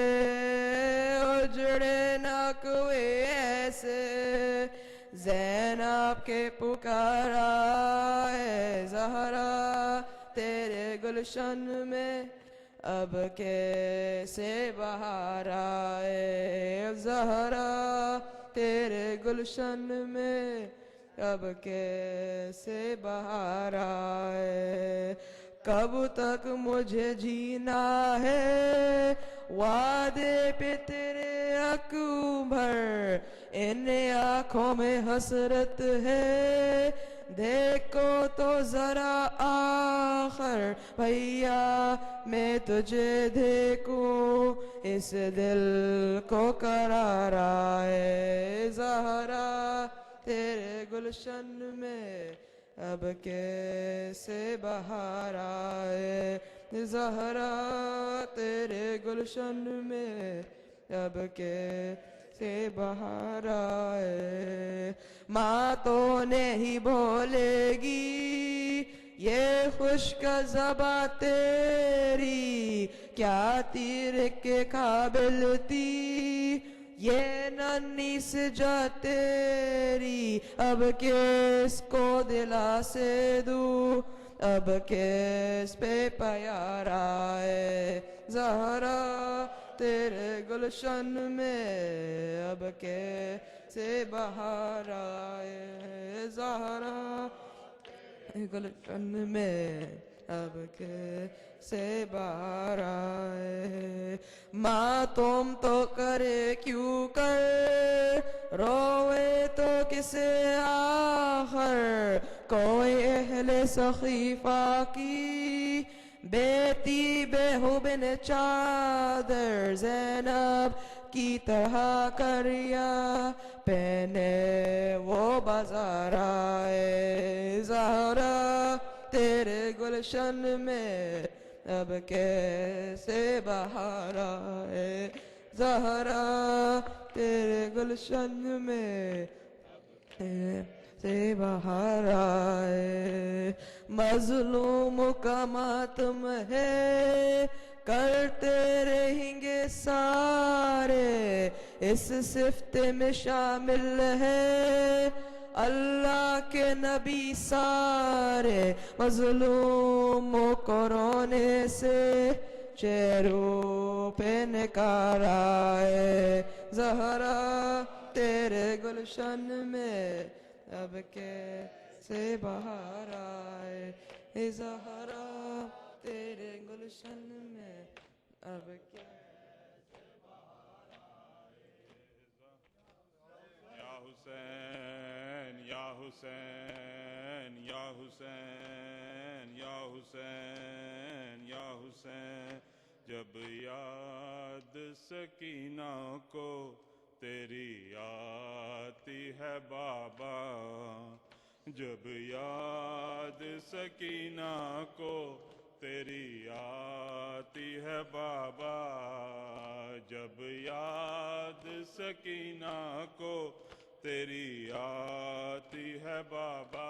اجڑے نہ کوئی ایسے، زینب کے پکارا ہے زہرا تیرے گلشن میں اب کیسے بہار آئے، زہرا تیرے گلشن میں اب کیسے بہار آئے. کب تک مجھے جینا ہے وعدے پہ تیرے اکبر، ان آنکھوں میں حسرت ہے، دیکھو تو ذرا آخر بھیا میں تجھے دیکھوں، اس دل کو قرار آئے، زہرا تیرے گلشن میں اب کیسے بہار آئے زہرا تیرے گلشن میں اب کیسے بہار آئے ماں تو نہیں بولے گی یہ خشک زباں تیری کیا تیر کے قابل تھی یہ ننھی سجا تیری اب کس کو دلا سے دوں اب کس پہ پیار آئے زہرا تیرے گلشن میں اب کیسے بہار آئے زہرا گلشن میں اب کیسے بہار آئے ماں تم تو کرے کیوں کر روئے تو کسے آخر کوئی اہل سخیفہ کی بیٹی بن چادر زینب کی طرح کریا پہنے وہ بازار آئے زہرا تیرے گلشن میں اب کیسے بہار آئے زہرا تیرے گلشن میں سے بہار آئے مظلوم کا ماتم ہے کرتے رہیں گے سارے اس صفت میں شامل ہے اللہ کے نبی سارے مظلوموں کو رونے سے چہروں پہ نکار آئے زہرا تیرے گلشن میں اب کیسے بہار آئے زہرا تیرے گلشن میں اب کیسے بہار آئے یا حسین یا حسین یا حسین یا حسین یا حسین جب یاد سکینہ کو تیری آتی ہے بابا جب یاد سکینہ کو تیری آتی ہے بابا جب یاد سکینہ کو تیری آتی ہے بابا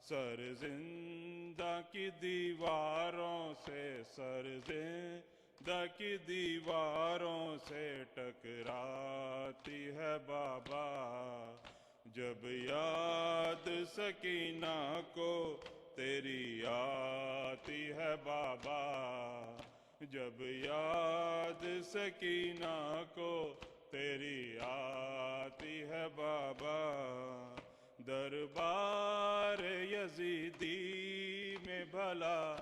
سر زندہ کی دیواروں سے سر زندہ کی دیواروں سے ٹکراتی ہے بابا جب یاد سکینہ کو تیری آتی ہے بابا جب یاد سکینہ کو تیری آتی ہے بابا دربار یزیدی میں بھلا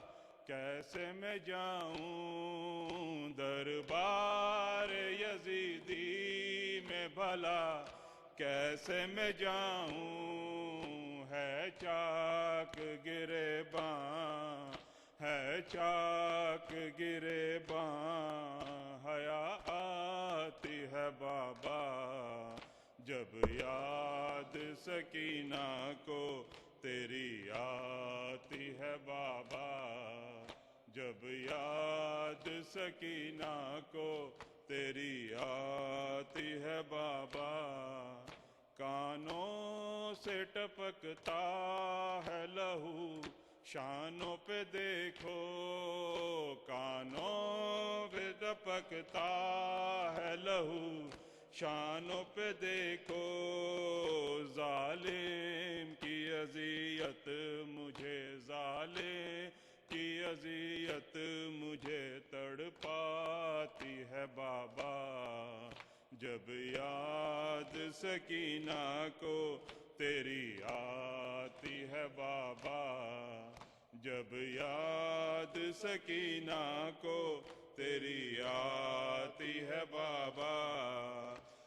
کیسے میں جاؤں دربار یزیدی میں بھلا کیسے میں جاؤں ہے چاک گریباں ہے چاک گریباں حیا آتی ہے بابا جب یاد سکینہ کو تیری آتی ہے بابا جب یاد سکینہ کو تیری آتی ہے بابا کانوں سے ٹپکتا ہے لہو شانوں پہ دیکھو کانوں پہ ٹپکتا ہے لہو شانوں پہ دیکھو ظالم کی اذیت مجھے ظالم کی اذیت مجھے تڑپاتی ہے بابا جب یاد سکینہ کو تیری آتی ہے بابا جب یاد سکینہ کو تیری آتی ہے بابا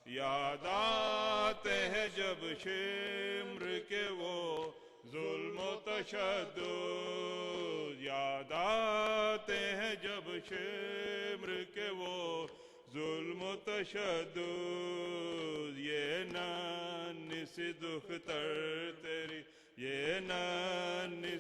یاد آتے ہیں جب شمر کے وہ ظلم و تشدد یاد آتے ہیں جب شمر کے وہ ظلم و تشدد یہ ننھی سی دختر تیری یہ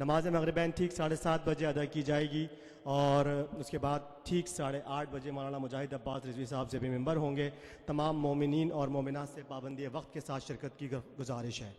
نماز مغربین ٹھیک 7:30 بجے ادا کی جائے گی اور اس کے بعد ٹھیک 8:30 بجے مولانا مجاہد عباس رضوی صاحب سے بھی ممبر ہوں گے. تمام مومنین اور مومنات سے پابندی وقت کے ساتھ شرکت کی گزارش ہے.